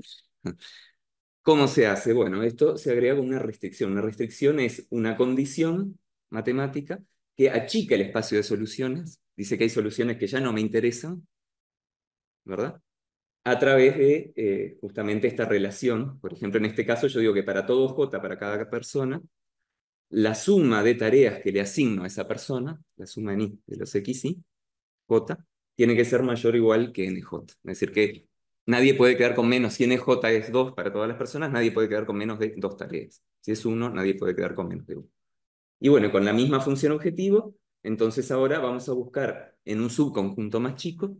¿Cómo se hace? Bueno, esto se agrega con una restricción. Una restricción es una condición matemática que achica el espacio de soluciones. Dice que hay soluciones que ya no me interesan, ¿verdad? a través de justamente esta relación. Por ejemplo, en este caso yo digo que para todo J, para cada persona, la suma de tareas que le asigno a esa persona, la suma en I de los XY, J, tiene que ser mayor o igual que NJ. Es decir, que nadie puede quedar con menos. Si NJ es 2 para todas las personas, nadie puede quedar con menos de 2 tareas. Si es 1, nadie puede quedar con menos de 1. Y bueno, con la misma función objetivo, entonces ahora vamos a buscar en un subconjunto más chico,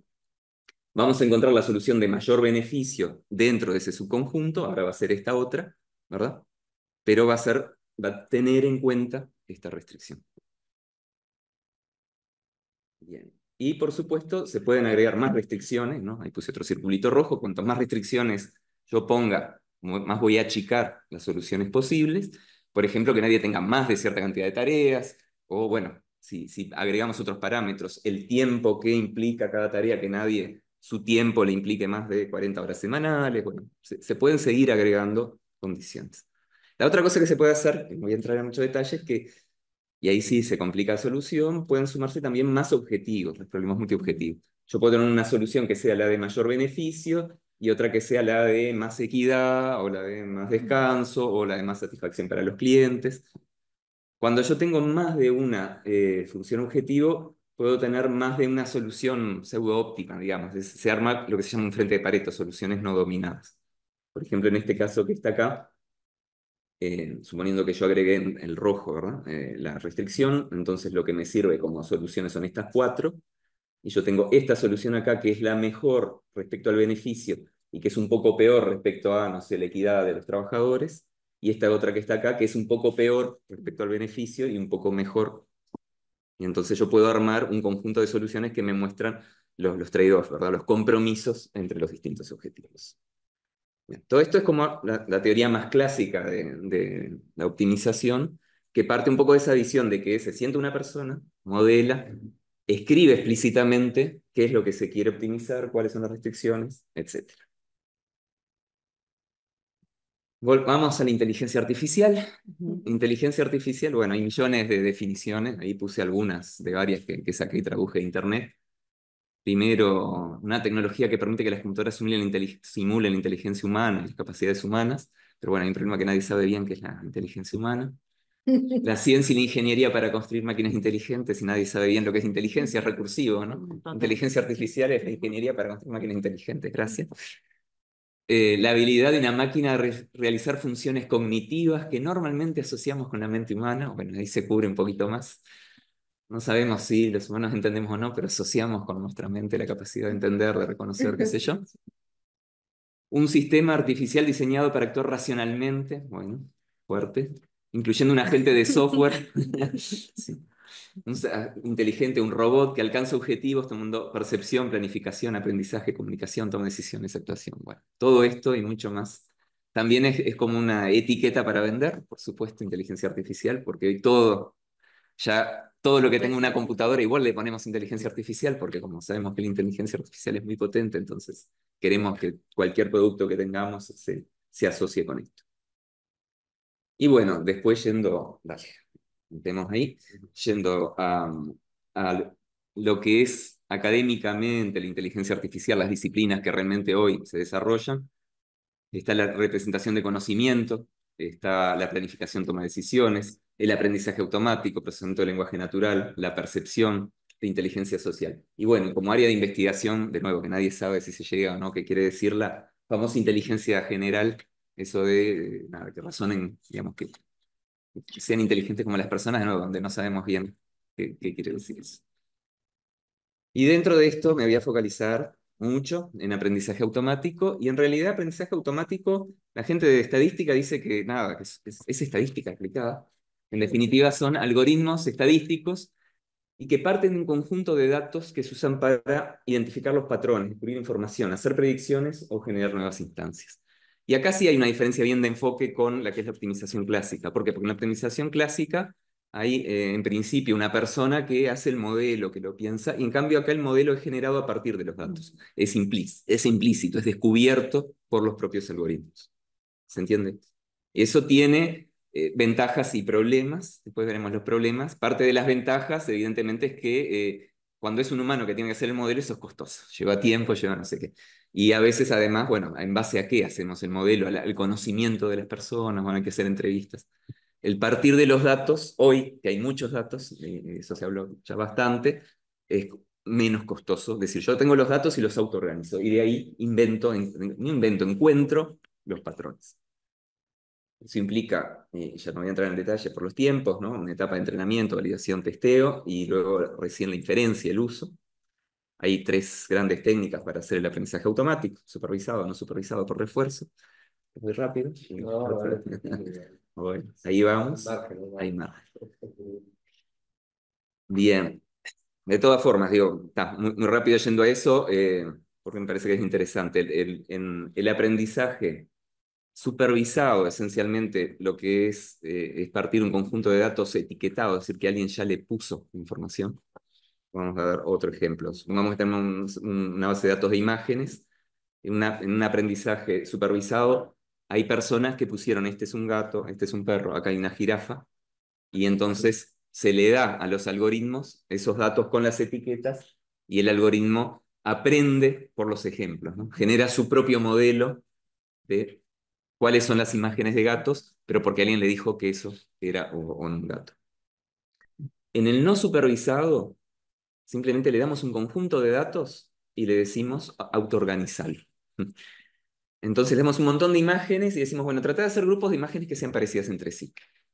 vamos a encontrar la solución de mayor beneficio dentro de ese subconjunto, ahora va a ser esta otra, ¿verdad? Pero va a tener en cuenta esta restricción. Bien. Y por supuesto, se pueden agregar más restricciones, ¿no? Ahí puse otro circulito rojo. Cuanto más restricciones yo ponga, más voy a achicar las soluciones posibles. Por ejemplo, que nadie tenga más de cierta cantidad de tareas, o bueno, si agregamos otros parámetros, el tiempo que implica cada tarea, que nadie su tiempo le implique más de 40 horas semanales. Bueno, se pueden seguir agregando condiciones. La otra cosa que se puede hacer, no voy a entrar en muchos detalles, que y ahí sí se complica la solución, pueden sumarse también más objetivos, los problemas multiobjetivos. Yo puedo tener una solución que sea la de mayor beneficio y otra que sea la de más equidad, o la de más descanso, o la de más satisfacción para los clientes. Cuando yo tengo más de una función objetivo, puedo tener más de una solución pseudo-óptima, digamos. Se arma lo que se llama un frente de Pareto, soluciones no dominadas. Por ejemplo, en este caso que está acá, suponiendo que yo agregué en el rojo, ¿verdad? La restricción, entonces lo que me sirve como soluciones son estas 4, y yo tengo esta solución acá que es la mejor respecto al beneficio y que es un poco peor respecto a, no sé, la equidad de los trabajadores, y esta otra que está acá que es un poco peor respecto al beneficio y un poco mejor. Y entonces yo puedo armar un conjunto de soluciones que me muestran los trade-offs, ¿verdad? Los compromisos entre los distintos objetivos. Bien, todo esto es como la teoría más clásica de la optimización, que parte un poco de esa visión de que se sienta una persona, modela, escribe explícitamente qué es lo que se quiere optimizar, cuáles son las restricciones, etc. Vamos a la inteligencia artificial. Inteligencia artificial, bueno, hay millones de definiciones, ahí puse algunas de varias que saqué y traduje de internet. Primero, una tecnología que permite que las computadoras simulen la inteligencia humana y las capacidades humanas, pero bueno, hay un problema que nadie sabe bien, que es la inteligencia humana. La ciencia y la ingeniería para construir máquinas inteligentes, y nadie sabe bien lo que es inteligencia, es recursivo, ¿no? Inteligencia artificial es la ingeniería para construir máquinas inteligentes, gracias. La habilidad de una máquina a realizar funciones cognitivas que normalmente asociamos con la mente humana, bueno, ahí se cubre un poquito más. No sabemos si los humanos entendemos o no, pero asociamos con nuestra mente la capacidad de entender, de reconocer, qué sé yo. Un sistema artificial diseñado para actuar racionalmente, bueno, fuerte, incluyendo un agente de software sí. Inteligente, un robot que alcanza objetivos tomando percepción, planificación, aprendizaje, comunicación, toma de decisiones, actuación. Bueno, todo esto y mucho más. También es como una etiqueta para vender, por supuesto, inteligencia artificial, porque hoy ya todo lo que tenga una computadora igual le ponemos inteligencia artificial, porque como sabemos que la inteligencia artificial es muy potente, entonces queremos que cualquier producto que tengamos se asocie con esto. Y bueno, después dale, metemos ahí, yendo a lo que es académicamente la inteligencia artificial, las disciplinas que realmente hoy se desarrollan. Está la representación de conocimiento, está la planificación, toma de decisiones, el aprendizaje automático, procesamiento del lenguaje natural, la percepción de inteligencia social. Y bueno, como área de investigación, de nuevo, que nadie sabe si se llega o no, qué quiere decir la famosa inteligencia general, eso de nada, que razonen, digamos, que sean inteligentes como las personas, de nuevo, donde no sabemos bien qué quiere decir eso. Y dentro de esto me voy a focalizar mucho en aprendizaje automático, y en realidad aprendizaje automático, la gente de estadística dice que nada, que es estadística aplicada. En definitiva son algoritmos estadísticos y que parten de un conjunto de datos que se usan para identificar los patrones, descubrir información, hacer predicciones o generar nuevas instancias. Y acá sí hay una diferencia bien de enfoque con la que es la optimización clásica. ¿Por qué? Porque en la optimización clásica hay en principio una persona que hace el modelo, que lo piensa, y en cambio acá el modelo es generado a partir de los datos. Es implícito, es descubierto por los propios algoritmos. ¿Se entiende? Eso tiene ventajas y problemas. Después veremos los problemas. Parte de las ventajas, evidentemente, es que cuando es un humano que tiene que hacer el modelo, eso es costoso. Lleva tiempo, lleva no sé qué. Y a veces además, bueno, ¿en base a qué hacemos el modelo? Al conocimiento de las personas, bueno, hay que hacer entrevistas. El partir de los datos, hoy, que hay muchos datos, eso se habló ya bastante, es menos costoso. Es decir, yo tengo los datos y los autoorganizo, y de ahí encuentro los patrones. Eso implica, ya no voy a entrar en detalle por los tiempos, ¿no? Una etapa de entrenamiento, validación, testeo, y luego recién la inferencia, el uso. Hay tres grandes técnicas para hacer el aprendizaje automático: supervisado, no supervisado, por refuerzo. Muy rápido. No, vale. Bueno, ahí vamos. Hay margen. Bien. De todas formas, digo, está muy rápido yendo a eso, porque me parece que es interesante. En el aprendizaje supervisado, esencialmente, lo que es partir un conjunto de datos etiquetados, es decir, que alguien ya le puso información. Vamos a dar otro ejemplo. Supongamos que tenemos una base de datos de imágenes. En un aprendizaje supervisado, hay personas que pusieron: este es un gato, este es un perro, acá hay una jirafa, y entonces se le da a los algoritmos esos datos con las etiquetas, y el algoritmo aprende por los ejemplos, ¿no? Genera su propio modelo de cuáles son las imágenes de gatos, pero porque alguien le dijo que eso era o no un gato. En el no supervisado, simplemente le damos un conjunto de datos y le decimos autoorganizarlo. Entonces le damos un montón de imágenes y decimos, bueno, trata de hacer grupos de imágenes que sean parecidas entre sí.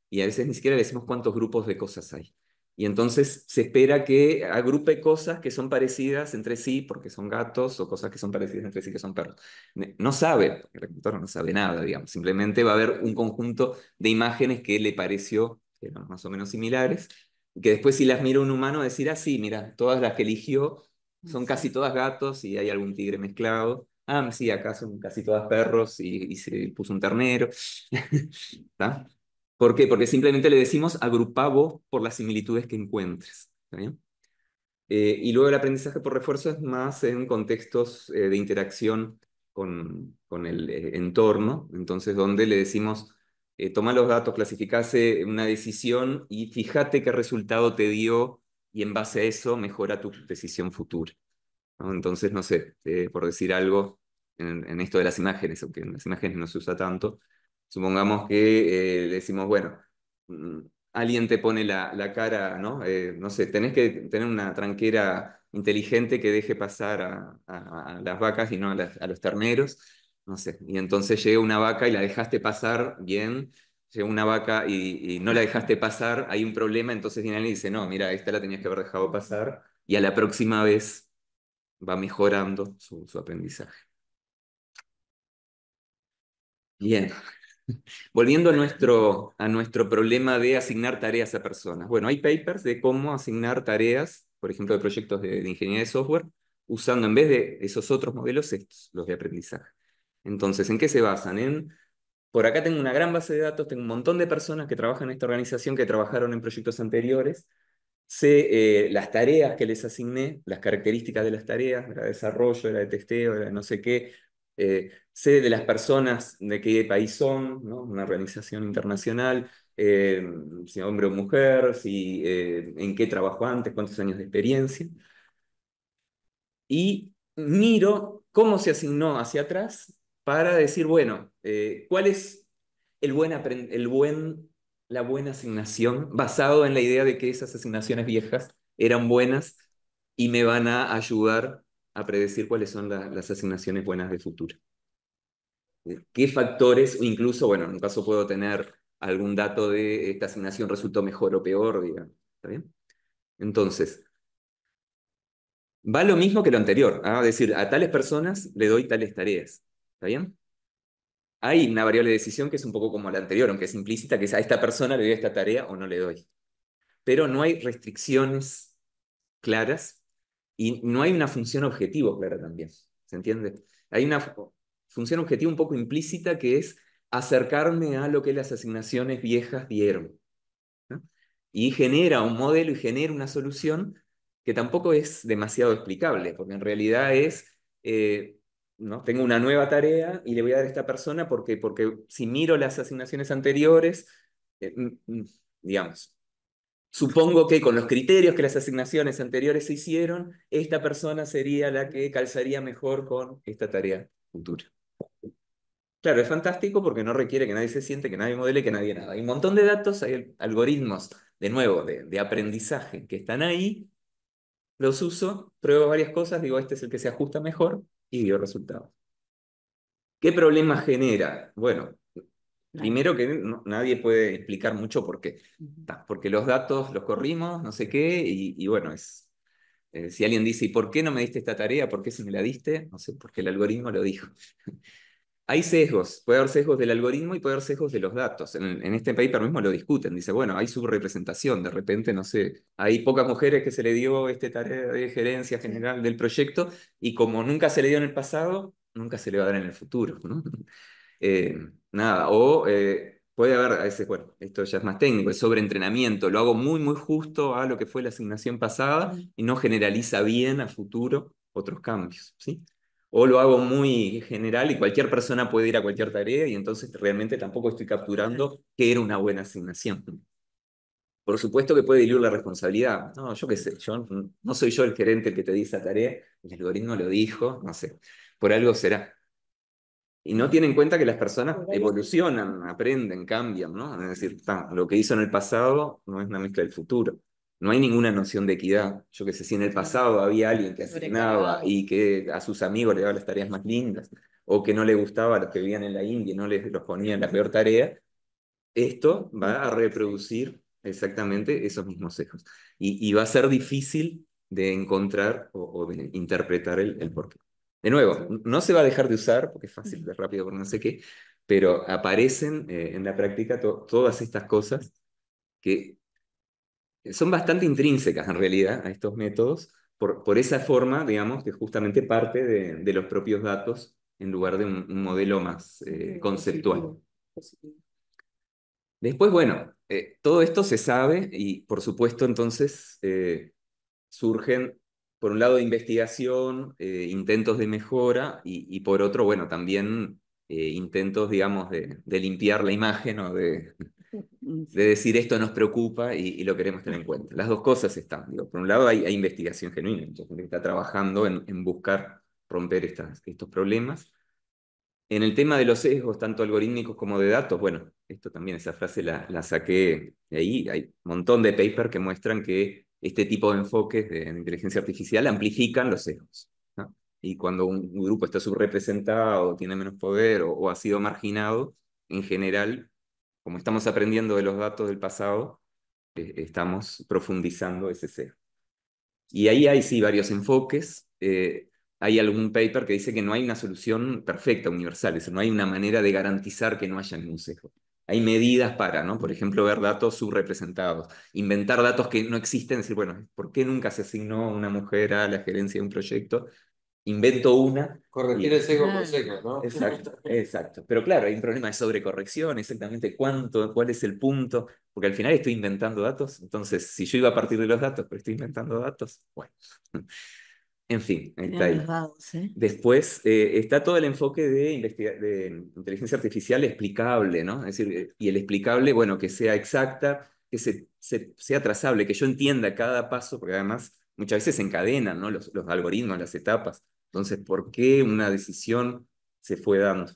Y a veces ni siquiera le decimos cuántos grupos de cosas hay. Y entonces se espera que agrupe cosas que son parecidas entre sí porque son gatos, o cosas que son parecidas entre sí que son perros. No sabe, porque el computador no sabe nada, digamos. Simplemente va a haber un conjunto de imágenes que le pareció que eran más o menos similares, y que después, si las mira un humano, va a decir: ah, sí, mira, todas las que eligió son casi todas gatos y hay algún tigre mezclado. Ah, sí, acá son casi todas perros y se puso un ternero. ¿Está? ¿Por qué? Porque simplemente le decimos: agrupá vos por las similitudes que encuentres. ¿Está bien? Y luego el aprendizaje por refuerzo es más en contextos de interacción con el entorno. Entonces, donde le decimos: toma los datos, clasificase una decisión y fíjate qué resultado te dio, y en base a eso mejora tu decisión futura, ¿no? Entonces, no sé, por decir algo, en esto de las imágenes, aunque en las imágenes no se usa tanto, supongamos que le decimos, bueno, mm, alguien te pone la cara, ¿no? No sé, tenés que tener una tranquera inteligente que deje pasar a las vacas y no a los terneros, no sé. Y entonces llega una vaca y la dejaste pasar bien. Llega una vaca y no la dejaste pasar, hay un problema. Entonces viene alguien y dice: no, mira, esta la tenías que haber dejado pasar, y a la próxima vez va mejorando su aprendizaje. Bien, volviendo a nuestro problema de asignar tareas a personas. Bueno, hay papers de cómo asignar tareas, por ejemplo, de proyectos de ingeniería de software, usando, en vez de esos otros modelos, estos, los de aprendizaje. Entonces, ¿en qué se basan? Por acá tengo una gran base de datos, tengo un montón de personas que trabajan en esta organización, que trabajaron en proyectos anteriores. Sé las tareas que les asigné, las características de las tareas, de la de desarrollo, de la de testeo, de la de no sé qué. Sé de las personas de qué país son, ¿no? Una organización internacional, si hombre o mujer, en qué trabajó antes, cuántos años de experiencia. Y miro cómo se asignó hacia atrás para decir, bueno, ¿cuál es la buena asignación, basado en la idea de que esas asignaciones viejas eran buenas y me van a ayudar a predecir cuáles son las asignaciones buenas de futuro? ¿Qué factores, o incluso, bueno, en un caso puedo tener algún dato de esta asignación resultó mejor o peor, digamos? ¿Está bien? Entonces, va lo mismo que lo anterior, ¿ah? Es decir, a tales personas le doy tales tareas. ¿Está bien? Hay una variable de decisión que es un poco como la anterior, aunque es implícita, que es: a esta persona le doy esta tarea o no le doy. Pero no hay restricciones claras y no hay una función objetivo clara también. ¿Se entiende? Hay una función objetiva un poco implícita, que es acercarme a lo que las asignaciones viejas dieron, ¿no? Y genera un modelo y genera una solución que tampoco es demasiado explicable, porque en realidad ¿no? Tengo una nueva tarea y le voy a dar a esta persona porque si miro las asignaciones anteriores, digamos, supongo que con los criterios que las asignaciones anteriores se hicieron, esta persona sería la que calzaría mejor con esta tarea futura. Claro, es fantástico porque no requiere que nadie se siente, que nadie modele, que nadie nada. Hay un montón de datos, hay algoritmos, de nuevo, de aprendizaje que están ahí, los uso, pruebo varias cosas, digo, este es el que se ajusta mejor y dio resultados. ¿Qué problema genera? Bueno, primero que nadie puede explicar mucho por qué. Porque los datos los corrimos, no sé qué, y bueno, si alguien dice, ¿y por qué no me diste esta tarea? ¿Por qué si me la diste? No sé, porque el algoritmo lo dijo. Hay sesgos, puede haber sesgos del algoritmo y puede haber sesgos de los datos. En este paper mismo lo discuten, dice, bueno, hay subrepresentación, de repente, no sé, hay pocas mujeres que se le dio esta tarea de gerencia general del proyecto y como nunca se le dio en el pasado, nunca se le va a dar en el futuro, ¿no? Nada, o puede haber, a veces, bueno, esto ya es más técnico, es sobreentrenamiento, lo hago muy, muy justo a lo que fue la asignación pasada y no generaliza bien a futuro otros cambios, ¿sí? O lo hago muy general y cualquier persona puede ir a cualquier tarea y entonces realmente tampoco estoy capturando que era una buena asignación. Por supuesto que puede diluir la responsabilidad. No, yo qué sé, yo no soy yo el gerente el que te di esa tarea, el algoritmo lo dijo, no sé, por algo será. Y no tiene en cuenta que las personas evolucionan, aprenden, cambian, ¿no? Es decir, lo que hizo en el pasado no es una mezcla del futuro. No hay ninguna noción de equidad. Yo qué sé, si en el pasado había alguien que asignaba y que a sus amigos le daba las tareas más lindas, o que no le gustaba a los que vivían en la India y no les los ponía en la peor tarea, esto va a reproducir exactamente esos mismos sesgos. Y va a ser difícil de encontrar o de interpretar el porqué. De nuevo, no se va a dejar de usar, porque es fácil, de rápido, por no sé qué, pero aparecen en la práctica todas estas cosas que son bastante intrínsecas en realidad a estos métodos, por esa forma, digamos, que justamente parte de los propios datos en lugar de un modelo más conceptual. Después, bueno, todo esto se sabe y por supuesto entonces surgen, por un lado, de investigación, intentos de mejora y por otro, bueno, también intentos, digamos, de limpiar la imagen o de decir esto nos preocupa y lo queremos tener en cuenta. Las dos cosas están, digo, por un lado hay investigación genuina, mucha gente que está trabajando en buscar romper estos problemas. En el tema de los sesgos, tanto algorítmicos como de datos, bueno, esto también, esa frase la saqué de ahí. Hay un montón de papers que muestran que este tipo de enfoques de inteligencia artificial amplifican los sesgos, ¿no? Y cuando un grupo está subrepresentado, tiene menos poder o ha sido marginado, en general, como estamos aprendiendo de los datos del pasado, estamos profundizando ese sesgo. Y ahí hay sí varios enfoques. Hay algún paper que dice que no hay una solución perfecta, universal, es decir, no hay una manera de garantizar que no haya ningún sesgo. Hay medidas para, ¿no? Por ejemplo, ver datos subrepresentados, inventar datos que no existen, decir, bueno, ¿por qué nunca se asignó una mujer a la gerencia de un proyecto? Invento una. Corregir el sesgo por sesgo, ¿no? Exacto, exacto. Pero claro, hay un problema de sobrecorrección, exactamente cuál es el punto, porque al final estoy inventando datos, entonces si yo iba a partir de los datos, pero estoy inventando datos, bueno. En fin, está ahí. Después está todo el enfoque de inteligencia artificial explicable, ¿no? Es decir, y el explicable, bueno, que sea exacta, que sea trazable, que yo entienda cada paso, porque además muchas veces se encadenan, ¿no? Los algoritmos, las etapas. Entonces, ¿por qué una decisión se fue dando?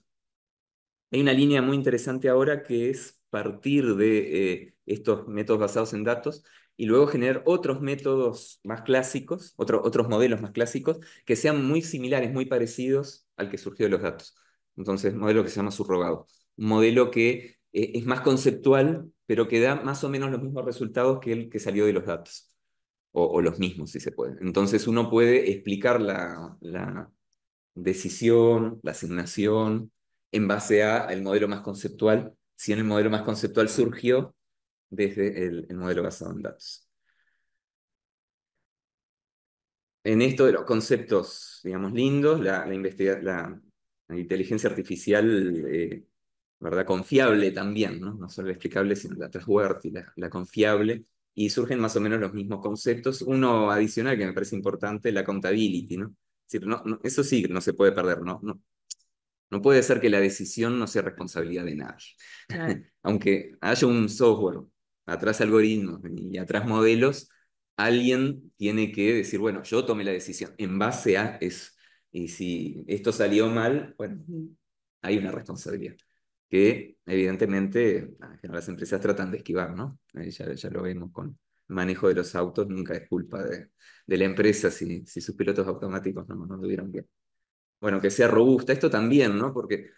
Hay una línea muy interesante ahora que es partir de estos métodos basados en datos y luego generar otros métodos más clásicos, otros modelos más clásicos, que sean muy similares, muy parecidos al que surgió de los datos. Entonces, modelo que se llama subrogado. Un modelo que es más conceptual, pero que da más o menos los mismos resultados que el que salió de los datos, o los mismos, si se puede. Entonces, uno puede explicar la decisión, la asignación, en base al modelo más conceptual, si en el modelo más conceptual surgió desde el modelo basado en datos. En esto de los conceptos, digamos, lindos, la inteligencia artificial, ¿verdad? Confiable también, ¿no? No solo la explicable, sino la trustworthy, la confiable, y surgen más o menos los mismos conceptos. Uno adicional que me parece importante, la accountability, ¿no? Es decir, eso sí no se puede perder, no puede ser que la decisión no sea responsabilidad de nadie. Aunque haya un software atrás algoritmos y atrás modelos, alguien tiene que decir, bueno, yo tomé la decisión en base a eso. Y si esto salió mal, bueno, hay una responsabilidad que evidentemente las empresas tratan de esquivar, ¿no? Ya lo vemos con el manejo de los autos, nunca es culpa de la empresa si sus pilotos automáticos no anduvieron bien. Bueno, que sea robusta, esto también, ¿no? Porque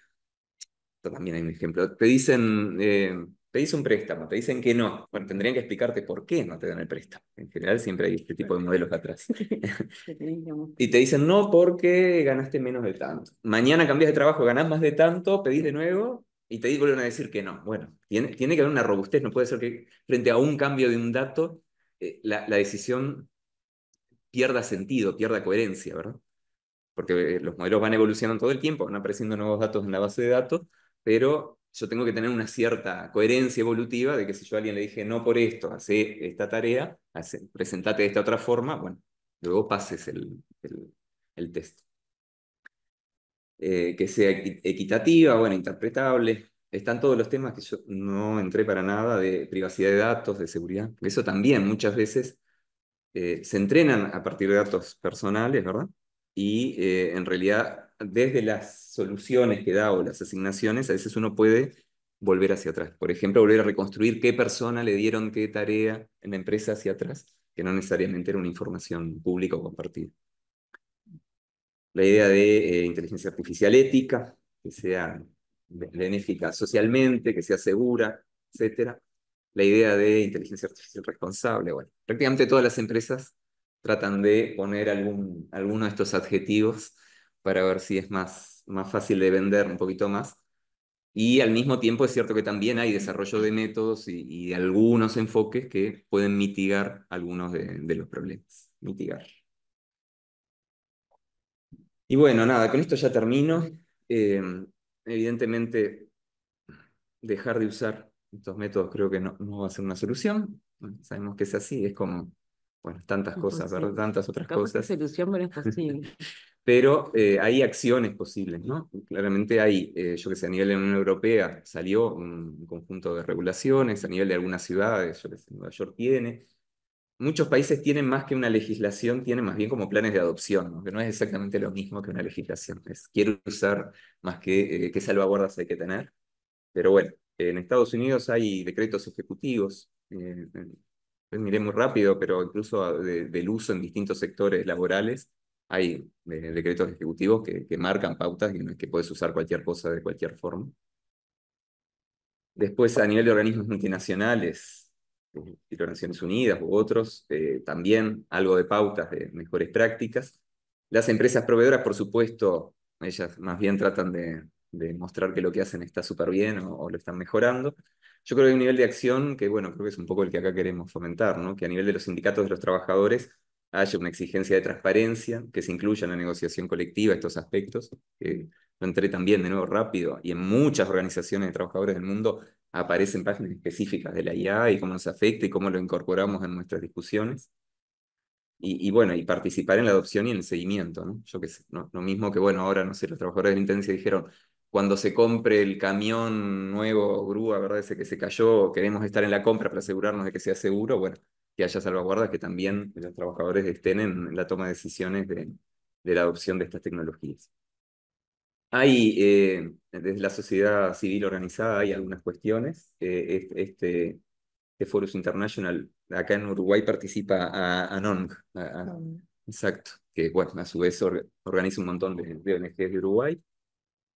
esto también hay un ejemplo. Te dice un préstamo, te dicen que no. Bueno, tendrían que explicarte por qué no te dan el préstamo. En general siempre hay este tipo de modelos atrás. Y te dicen no porque ganaste menos de tanto. Mañana cambias de trabajo, ganás más de tanto, pedís de nuevo y te vuelven a decir que no. Bueno, tiene que haber una robustez. No puede ser que frente a un cambio de un dato, la decisión pierda sentido, pierda coherencia, ¿verdad? Porque los modelos van evolucionando todo el tiempo, van apareciendo nuevos datos en la base de datos, pero yo tengo que tener una cierta coherencia evolutiva de que si yo a alguien le dije no por esto, hace esta tarea, presentate de esta otra forma, bueno, luego pases el test. Que sea equitativa, bueno, interpretable. Están todos los temas que yo no entré para nada de privacidad de datos, de seguridad. Eso también muchas veces se entrenan a partir de datos personales, ¿verdad? Y en realidad, desde las soluciones que da o las asignaciones, a veces uno puede volver hacia atrás. Por ejemplo, volver a reconstruir qué persona le dieron qué tarea en la empresa hacia atrás, que no necesariamente era una información pública o compartida. La idea de inteligencia artificial ética, que sea benéfica socialmente, que sea segura, etcétera. La idea de inteligencia artificial responsable. Bueno, prácticamente todas las empresas tratan de poner alguno de estos adjetivos para ver si es más fácil de vender un poquito más. Y al mismo tiempo es cierto que también hay desarrollo de métodos y de algunos enfoques que pueden mitigar algunos de los problemas. Mitigar. Y bueno, nada, con esto ya termino. Eh, Evidentemente, dejar de usar estos métodos creo que no va a ser una solución. Bueno, sabemos que es así, es como, bueno, tantas cosas, ¿verdad? Imposible. Tantas otras Capaz que cosas. solución, pero es posible. Pero hay acciones posibles, ¿no? Claramente hay, yo que sé, a nivel de la Unión Europea salió un conjunto de regulaciones, a nivel de algunas ciudades, yo que sé, Nueva York tiene. Muchos países tienen más que una legislación, tienen más bien como planes de adopción, ¿no? Que no es exactamente lo mismo que una legislación. Quiero usar más que qué salvaguardas hay que tener. Pero bueno, en Estados Unidos hay decretos ejecutivos, miré muy rápido, pero incluso del uso en distintos sectores laborales, hay decretos ejecutivos que marcan pautas y no es que puedes usar cualquier cosa de cualquier forma. Después, a nivel de organismos multinacionales, tipo Naciones Unidas u otros, también algo de pautas de mejores prácticas. Las empresas proveedoras, por supuesto, ellas más bien tratan de mostrar que lo que hacen está súper bien o lo están mejorando. Yo creo que hay un nivel de acción que, bueno, creo que es un poco el que acá queremos fomentar, ¿no? Que a nivel de los sindicatos de los trabajadores haya una exigencia de transparencia, que se incluya en la negociación colectiva estos aspectos, que lo entré también de nuevo rápido, y en muchas organizaciones de trabajadores del mundo aparecen páginas específicas de la IA y cómo nos afecta y cómo lo incorporamos en nuestras discusiones. Y bueno, y participar en la adopción y en el seguimiento, ¿no? Yo qué sé, ¿no? Lo mismo que, bueno, ahora, no sé, los trabajadores de la Intendencia dijeron, cuando se compre el camión nuevo, grúa, ¿verdad? Ese que se cayó, queremos estar en la compra para asegurarnos de que sea seguro, bueno, que haya salvaguardas, que también los trabajadores estén en la toma de decisiones de la adopción de estas tecnologías. Hay, desde la sociedad civil organizada, hay algunas cuestiones. Este Forus International, acá en Uruguay participa a ANONG, exacto, que bueno, a su vez organiza un montón de ONGs de Uruguay.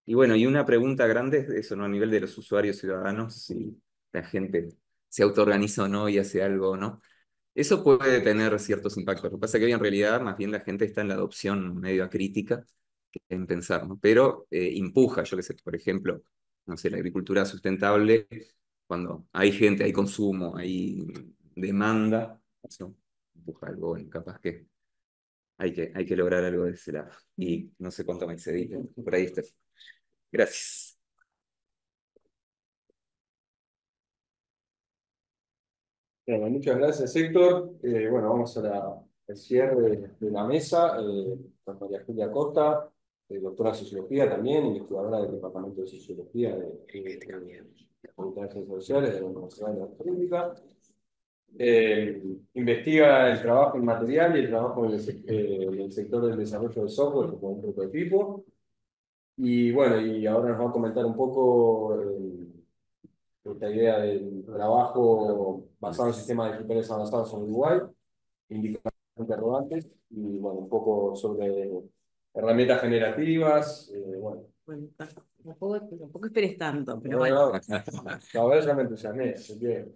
Y bueno, y una pregunta grande es eso, ¿no? A nivel de los usuarios ciudadanos, si la gente se autoorganiza o no y hace algo o no. Eso puede tener ciertos impactos. Lo que pasa es que hoy en realidad más bien la gente está en la adopción medio acrítica que en pensar, ¿no? Pero empuja, yo qué sé, por ejemplo, no sé, la agricultura sustentable, cuando hay gente, hay consumo, hay demanda, eso empuja algo, bueno, capaz que hay que lograr algo de ese lado. Y no sé cuánto me excedí, por ahí está. Gracias. Bueno, muchas gracias, Héctor. Bueno, vamos al cierre de la mesa. Con María Julia Costa, doctora en Sociología también, investigadora del Departamento de Sociología de la Facultad de Ciencias Sociales de la Universidad de la República. Investiga el trabajo inmaterial y el trabajo en el sector del desarrollo de software como un prototipo. Y bueno, y ahora nos va a comentar un poco esta idea del trabajo basado en sistemas digitales avanzados en Uruguay, indicadores interrogantes, y bueno, un poco sobre herramientas generativas. Bueno, Bueno, tampoco esperes tanto, pero no, bueno. a ver, ya me entusiasmé, así que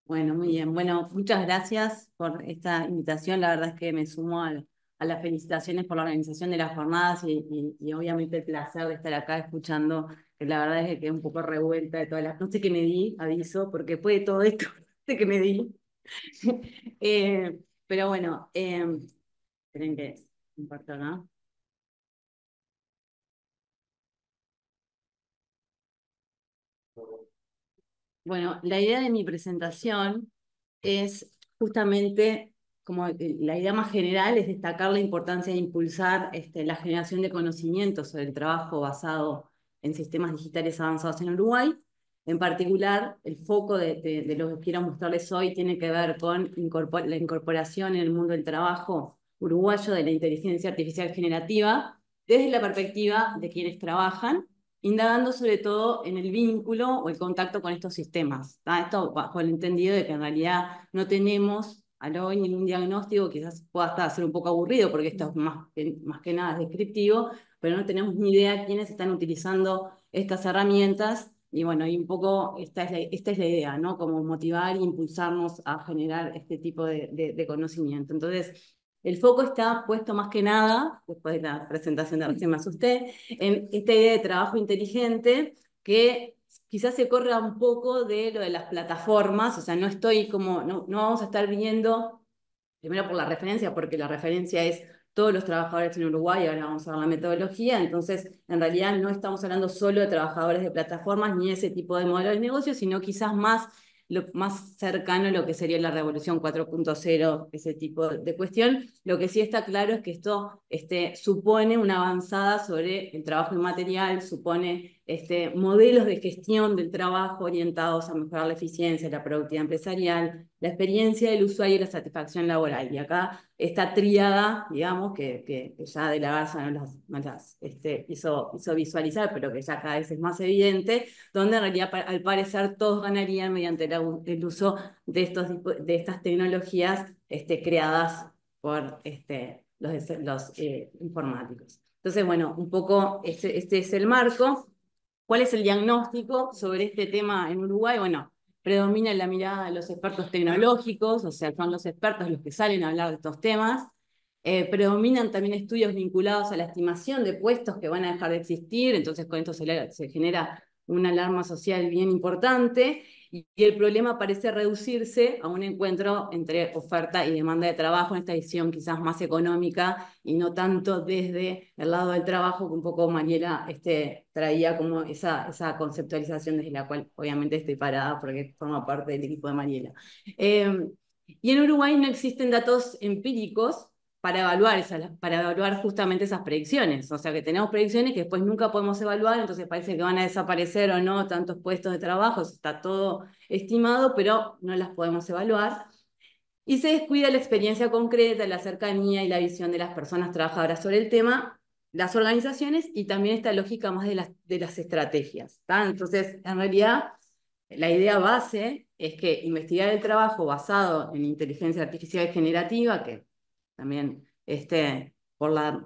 Bueno, muy bien. Bueno, muchas gracias por esta invitación. La verdad es que me sumo a las felicitaciones por la organización de las jornadas y obviamente el placer de estar acá escuchando, que la verdad es que quedé un poco revuelta de todas las... No sé qué me di, aviso, porque después de todo esto, no sé qué me di. Pero bueno, esperen que comparto acá. Bueno, la idea de mi presentación es justamente, como la idea más general es destacar la importancia de impulsar la generación de conocimientos sobre el trabajo basado en sistemas digitales avanzados en Uruguay. En particular, el foco de lo que quiero mostrarles hoy tiene que ver con la incorporación en el mundo del trabajo uruguayo de la inteligencia artificial generativa desde la perspectiva de quienes trabajan, indagando sobre todo en el vínculo o el contacto con estos sistemas. Esto bajo el entendido de que en realidad no tenemos al hoy ningún diagnóstico, quizás pueda hasta ser un poco aburrido porque esto es más que nada descriptivo, pero no tenemos ni idea quiénes están utilizando estas herramientas. Y bueno, y un poco esta es la idea, ¿no? Como motivar e impulsarnos a generar este tipo de conocimiento. Entonces, el foco está puesto más que nada, después de la presentación de recién me asusté, en esta idea de trabajo inteligente que quizás se corra un poco de lo de las plataformas, o sea, no vamos a estar viendo, primero por la referencia, porque la referencia es todos los trabajadores en Uruguay, ahora vamos a ver la metodología, entonces en realidad no estamos hablando solo de trabajadores de plataformas ni ese tipo de modelo de negocio, sino quizás lo más cercano a lo que sería la revolución 4.0, ese tipo de cuestión. Lo que sí está claro es que esto supone una avanzada sobre el trabajo inmaterial, supone modelos de gestión del trabajo orientados a mejorar la eficiencia, la productividad empresarial, la experiencia del usuario y la satisfacción laboral. Y acá esta tríada, digamos, que ya de la Garza no las hizo visualizar, pero que ya cada vez es más evidente, donde en realidad al parecer todos ganarían mediante el uso de estas tecnologías creadas por los informáticos. Entonces, bueno, un poco este es el marco. ¿Cuál es el diagnóstico sobre este tema en Uruguay? Bueno, predomina la mirada de los expertos tecnológicos, o sea, son los expertos los que salen a hablar de estos temas. Predominan también estudios vinculados a la estimación de puestos que van a dejar de existir, entonces con esto se genera una alarma social bien importante, y el problema parece reducirse a un encuentro entre oferta y demanda de trabajo, en esta visión quizás más económica y no tanto desde el lado del trabajo, que un poco Mariela traía como esa conceptualización desde la cual obviamente estoy parada porque forma parte del equipo de Mariela. Y en Uruguay no existen datos empíricos para evaluar justamente esas predicciones. O sea que tenemos predicciones que después nunca podemos evaluar, entonces parece que van a desaparecer o no tantos puestos de trabajo, está todo estimado, pero no las podemos evaluar. Y se descuida la experiencia concreta, la cercanía y la visión de las personas trabajadoras sobre el tema, las organizaciones y también esta lógica más de las estrategias. Entonces, en realidad, la idea base es que investigar el trabajo basado en inteligencia artificial generativa, que también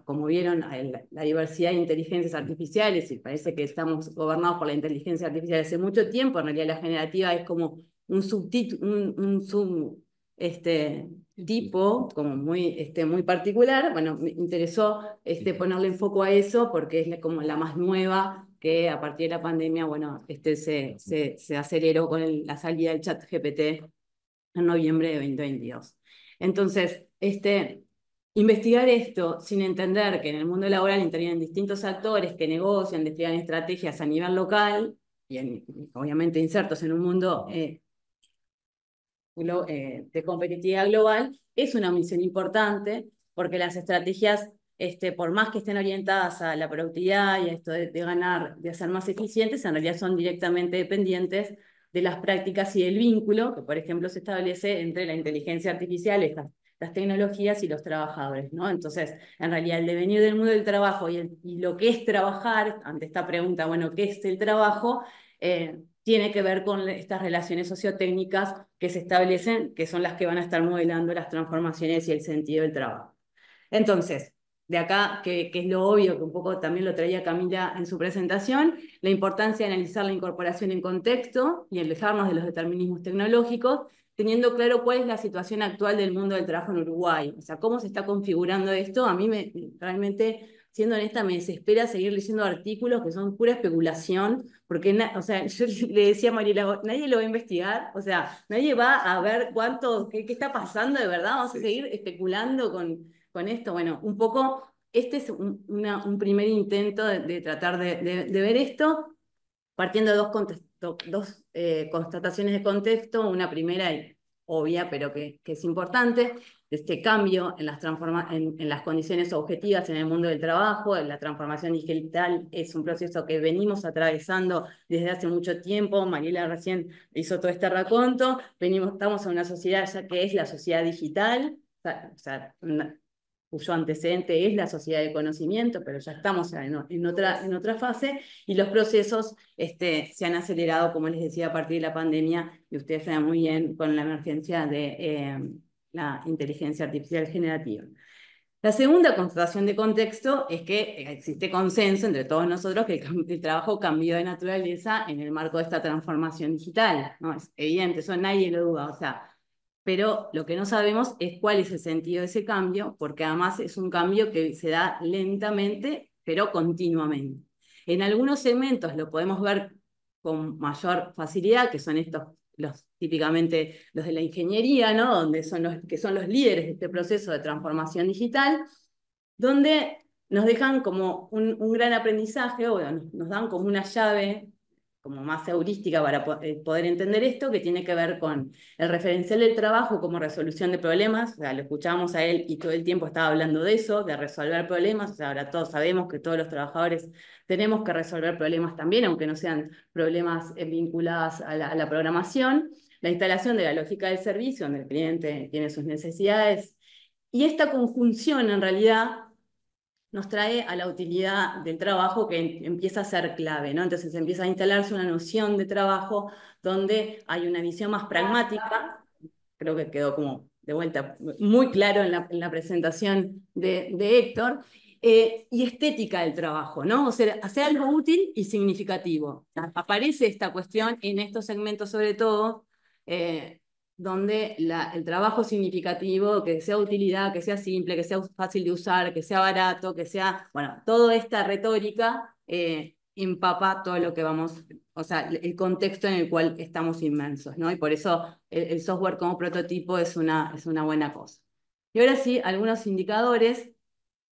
como vieron, la diversidad de inteligencias artificiales, y parece que estamos gobernados por la inteligencia artificial hace mucho tiempo, en realidad la generativa es como un tipo como muy particular. Bueno, me interesó ponerle enfoque a eso porque es como la más nueva, que a partir de la pandemia, bueno, se aceleró con la salida del ChatGPT en noviembre de 2022. Entonces, investigar esto sin entender que en el mundo laboral intervienen distintos actores que negocian, despliegan estrategias a nivel local y obviamente insertos en un mundo de competitividad global, es una misión importante porque las estrategias, por más que estén orientadas a la productividad y a esto de ganar, de ser más eficientes, en realidad son directamente dependientes de las prácticas y del vínculo que, por ejemplo, se establece entre la inteligencia artificial, las tecnologías y los trabajadores, ¿no? Entonces, en realidad, el devenir del mundo del trabajo y lo que es trabajar, ante esta pregunta, bueno, ¿qué es el trabajo? Tiene que ver con estas relaciones sociotécnicas que se establecen, que son las que van a estar modelando las transformaciones y el sentido del trabajo. Entonces, de acá, que es lo obvio, que un poco también lo traía Camila en su presentación, la importancia de analizar la incorporación en contexto y alejarnos de los determinismos tecnológicos, teniendo claro cuál es la situación actual del mundo del trabajo en Uruguay. O sea, cómo se está configurando esto. A mí realmente, siendo honesta, me desespera seguir leyendo artículos que son pura especulación, porque, o sea, yo le decía a Mariela, nadie lo va a investigar, o sea, nadie va a ver qué está pasando de verdad, vamos a seguir especulando con esto. Bueno, un poco, este es un primer intento de tratar de ver esto, partiendo de dos constataciones de contexto. Una primera y obvia, pero que es importante, este cambio en en las condiciones objetivas en el mundo del trabajo. La transformación digital es un proceso que venimos atravesando desde hace mucho tiempo. Mariela recién hizo todo este raconto. Estamos en una sociedad ya que es la sociedad digital, o sea, cuyo antecedente es la sociedad de conocimiento, pero ya estamos en otra fase, y los procesos se han acelerado, como les decía, a partir de la pandemia, y ustedes saben muy bien, con la emergencia de la inteligencia artificial generativa. La segunda constatación de contexto es que existe consenso entre todos nosotros que el trabajo cambió de naturaleza en el marco de esta transformación digital, ¿no? Es evidente, eso nadie lo duda, o sea, pero lo que no sabemos es cuál es el sentido de ese cambio, porque además es un cambio que se da lentamente, pero continuamente. En algunos segmentos lo podemos ver con mayor facilidad, que son típicamente los de la ingeniería, ¿no? Donde son los líderes de este proceso de transformación digital, donde nos dejan como un gran aprendizaje, o nos dan como una llave como más heurística para poder entender esto, que tiene que ver con el referencial del trabajo como resolución de problemas. O sea, lo escuchábamos a él y todo el tiempo estaba hablando de eso, de resolver problemas. O sea, ahora todos sabemos que todos los trabajadores tenemos que resolver problemas también, aunque no sean problemas vinculados a la programación. La instalación de la lógica del servicio, donde el cliente tiene sus necesidades. Y esta conjunción, en realidad, nos trae a la utilidad del trabajo, que empieza a ser clave, ¿no? Entonces empieza a instalarse una noción de trabajo donde hay una visión más pragmática. Creo que quedó como de vuelta muy claro en la presentación de Héctor, y estética del trabajo, ¿no? O sea, hacer algo útil y significativo. Aparece esta cuestión en estos segmentos sobre todo, donde el trabajo significativo, que sea utilidad, que sea simple, que sea fácil de usar, que sea barato, que sea, bueno, toda esta retórica empapa todo lo que vamos, o sea, el contexto en el cual estamos inmersos, ¿no? Y por eso el software como prototipo es una buena cosa. Y ahora sí, algunos indicadores.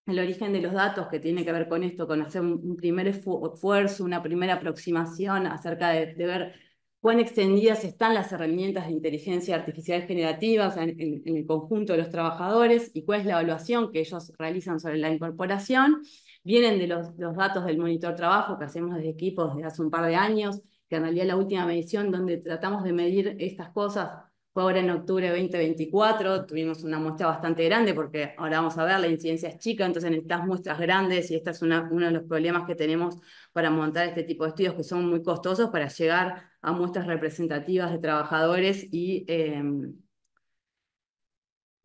El origen de los datos, que tiene que ver con esto, con hacer un primer esfuerzo, una primera aproximación acerca de ver cuán extendidas están las herramientas de inteligencia artificial generativa, o sea, en el conjunto de los trabajadores, y cuál es la evaluación que ellos realizan sobre la incorporación. Vienen de los datos del monitor trabajo que hacemos desde equipos desde hace un par de años, que en realidad la última medición donde tratamos de medir estas cosas fue ahora en octubre de 2024, tuvimos una muestra bastante grande, porque ahora vamos a ver, la incidencia es chica, entonces necesitas muestras grandes, y este es uno de los problemas que tenemos para montar este tipo de estudios, que son muy costosos para llegar a muestras representativas de trabajadores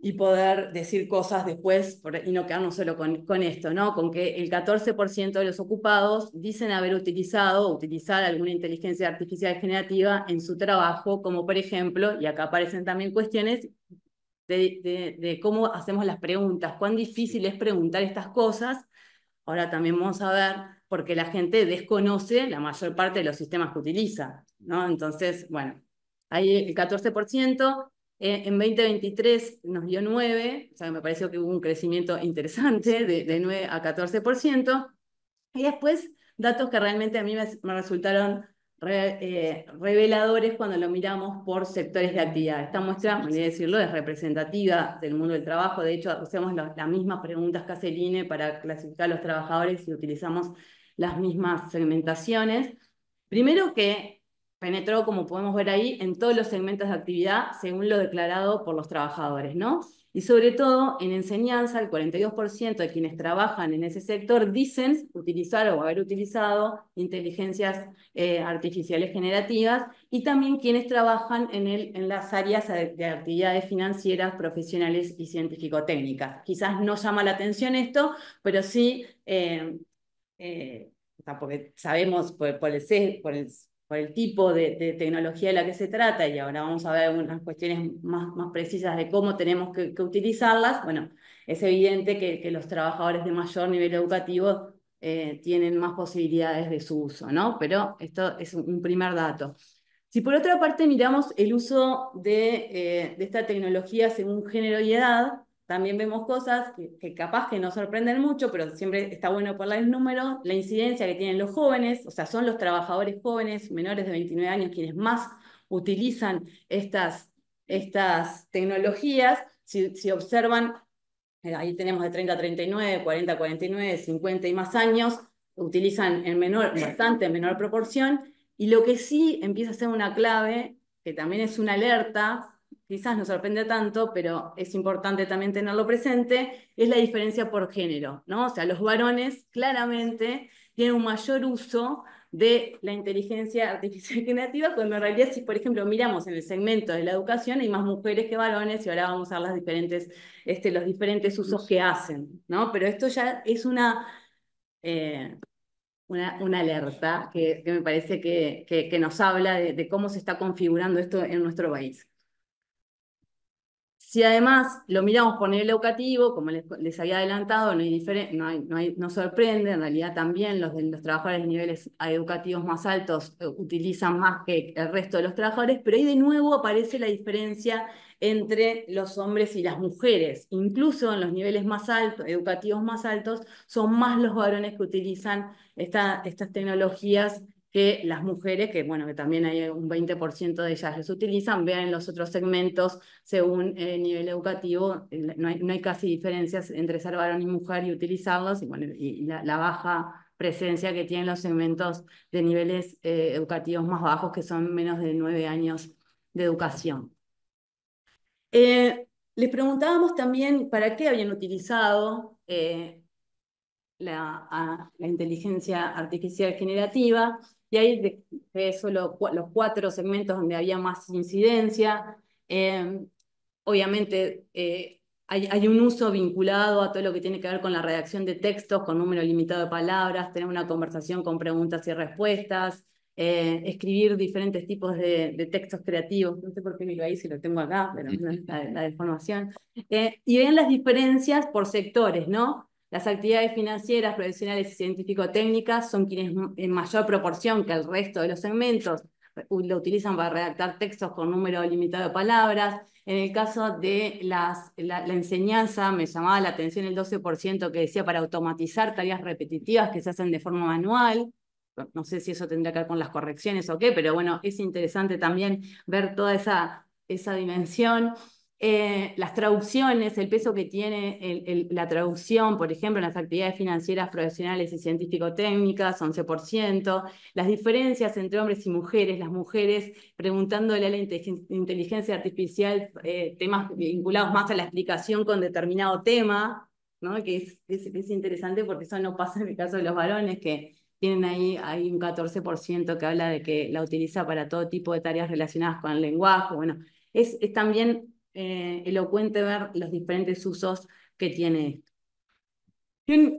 y poder decir cosas después y no quedarnos solo con esto, ¿no? Con que el 14% de los ocupados dicen haber utilizado o utilizar alguna inteligencia artificial generativa en su trabajo, como por ejemplo, y acá aparecen también cuestiones de cómo hacemos las preguntas, cuán difícil es preguntar estas cosas. Ahora también vamos a ver, porque la gente desconoce la mayor parte de los sistemas que utiliza, ¿no? Entonces, bueno, ahí el 14%, en 2023 nos dio 9%, o sea, me pareció que hubo un crecimiento interesante de 9 a 14%, y después datos que realmente a mí me resultaron reveladores cuando lo miramos por sectores de actividad. Esta muestra, me voy a decirlo, es representativa del mundo del trabajo. De hecho, hacemos las mismas preguntas que hace el INE para clasificar a los trabajadores y utilizamos las mismas segmentaciones. Primero que penetró, como podemos ver ahí, en todos los segmentos de actividad según lo declarado por los trabajadores, ¿no? Y sobre todo en enseñanza, el 42% de quienes trabajan en ese sector dicen utilizar o haber utilizado inteligencias artificiales generativas, y también quienes trabajan en las áreas de actividades financieras, profesionales y científico-técnicas. Quizás no llama la atención esto, pero sí, o sea, porque sabemos por el tipo de tecnología de la que se trata, y ahora vamos a ver unas cuestiones más precisas de cómo tenemos que utilizarlas. Bueno, es evidente que los trabajadores de mayor nivel educativo tienen más posibilidades de su uso, ¿no? Pero esto es un primer dato. Si por otra parte miramos el uso de esta tecnología según género y edad, también vemos cosas que capaz que nos sorprenden mucho, pero siempre está bueno ponerles números. La incidencia que tienen los jóvenes, o sea, son los trabajadores jóvenes menores de 29 años quienes más utilizan estas tecnologías. Si observan, ahí tenemos de 30 a 39, 40 a 49, 50 y más años, utilizan bastante en menor proporción. Y lo que sí empieza a ser una clave, que también es una alerta, quizás no sorprende tanto, pero es importante también tenerlo presente, es la diferencia por género, ¿no? O sea, los varones claramente tienen un mayor uso de la inteligencia artificial generativa, cuando en realidad, si por ejemplo miramos en el segmento de la educación, hay más mujeres que varones, y ahora vamos a ver los diferentes usos que hacen, ¿no? Pero esto ya es una alerta que me parece que nos habla de cómo se está configurando esto en nuestro país. Si además lo miramos por nivel educativo, como les había adelantado, no sorprende. En realidad también los trabajadores de niveles educativos más altos utilizan más que el resto de los trabajadores, pero ahí de nuevo aparece la diferencia entre los hombres y las mujeres. Incluso en los niveles más altos, educativos más altos, son más los varones que utilizan estas tecnologías que las mujeres, que bueno, que también hay un 20% de ellas les utilizan. Vean en los otros segmentos, según el nivel educativo, no hay casi diferencias entre ser varón y mujer y utilizarlos, y, bueno, y la baja presencia que tienen los segmentos de niveles educativos más bajos, que son menos de 9 años de educación. Les preguntábamos también para qué habían utilizado la inteligencia artificial generativa, y ahí de solo los 4 segmentos donde había más incidencia. Obviamente hay un uso vinculado a todo lo que tiene que ver con la redacción de textos, con número limitado de palabras, tener una conversación con preguntas y respuestas, escribir diferentes tipos de textos creativos. No sé por qué miro ahí si lo tengo acá, pero no es la deformación. Y ven las diferencias por sectores, ¿no? Las actividades financieras, profesionales y científico-técnicas son quienes en mayor proporción que el resto de los segmentos lo utilizan para redactar textos con número limitado de palabras. En el caso de la enseñanza, me llamaba la atención el 12% que decía para automatizar tareas repetitivas que se hacen de forma manual. No sé si eso tendrá que ver con las correcciones o qué, pero bueno, es interesante también ver toda esa dimensión. Las traducciones, el peso que tiene la traducción, por ejemplo, en las actividades financieras, profesionales y científico-técnicas, 11%. Las diferencias entre hombres y mujeres, las mujeres preguntándole a la inteligencia artificial temas vinculados más a la explicación con determinado tema, ¿no? Que es interesante porque eso no pasa en el caso de los varones, que tienen ahí un 14% que habla de que la utiliza para todo tipo de tareas relacionadas con el lenguaje. Bueno, es también elocuente ver los diferentes usos que tiene esto.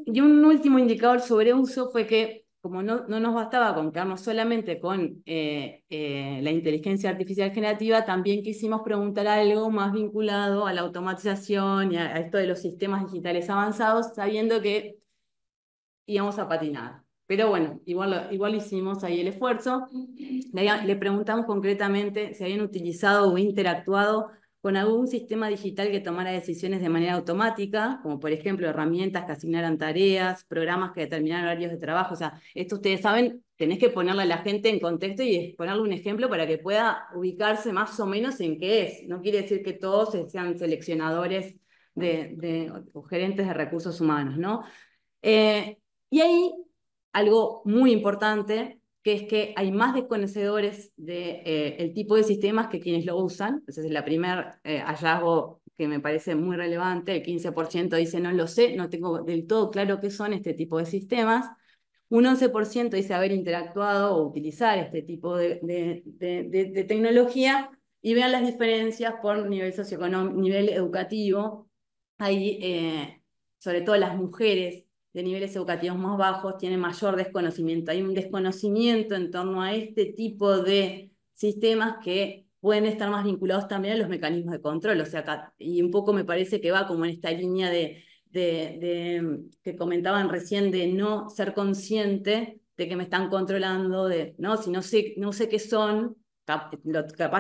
Y un último indicador sobre uso fue que, como no nos bastaba con quedarnos solamente con la inteligencia artificial generativa, también quisimos preguntar algo más vinculado a la automatización y a esto de los sistemas digitales avanzados, sabiendo que íbamos a patinar. Pero bueno, igual hicimos ahí el esfuerzo. Le preguntamos concretamente si habían utilizado o interactuado con algún sistema digital que tomara decisiones de manera automática, como por ejemplo herramientas que asignaran tareas, programas que determinaran horarios de trabajo. O sea, esto ustedes saben, tenés que ponerle a la gente en contexto y ponerle un ejemplo para que pueda ubicarse más o menos en qué es. No quiere decir que todos sean seleccionadores o gerentes de recursos humanos, ¿no? Y ahí, algo muy importante que es que hay más desconocedores del tipo de sistemas que quienes lo usan. Ese es el primer hallazgo que me parece muy relevante. El 15% dice no lo sé, no tengo del todo claro qué son este tipo de sistemas. Un 11% dice haber interactuado o utilizar este tipo de tecnología, y vean las diferencias por nivel socioeconómico, nivel educativo. Hay, sobre todo las mujeres de niveles educativos más bajos, tienen mayor desconocimiento. Hay un desconocimiento en torno a este tipo de sistemas que pueden estar más vinculados también a los mecanismos de control. O sea, y un poco me parece que va como en esta línea que comentaban recién, de no ser consciente de que me están controlando, ¿no? Si no sé qué son, capaz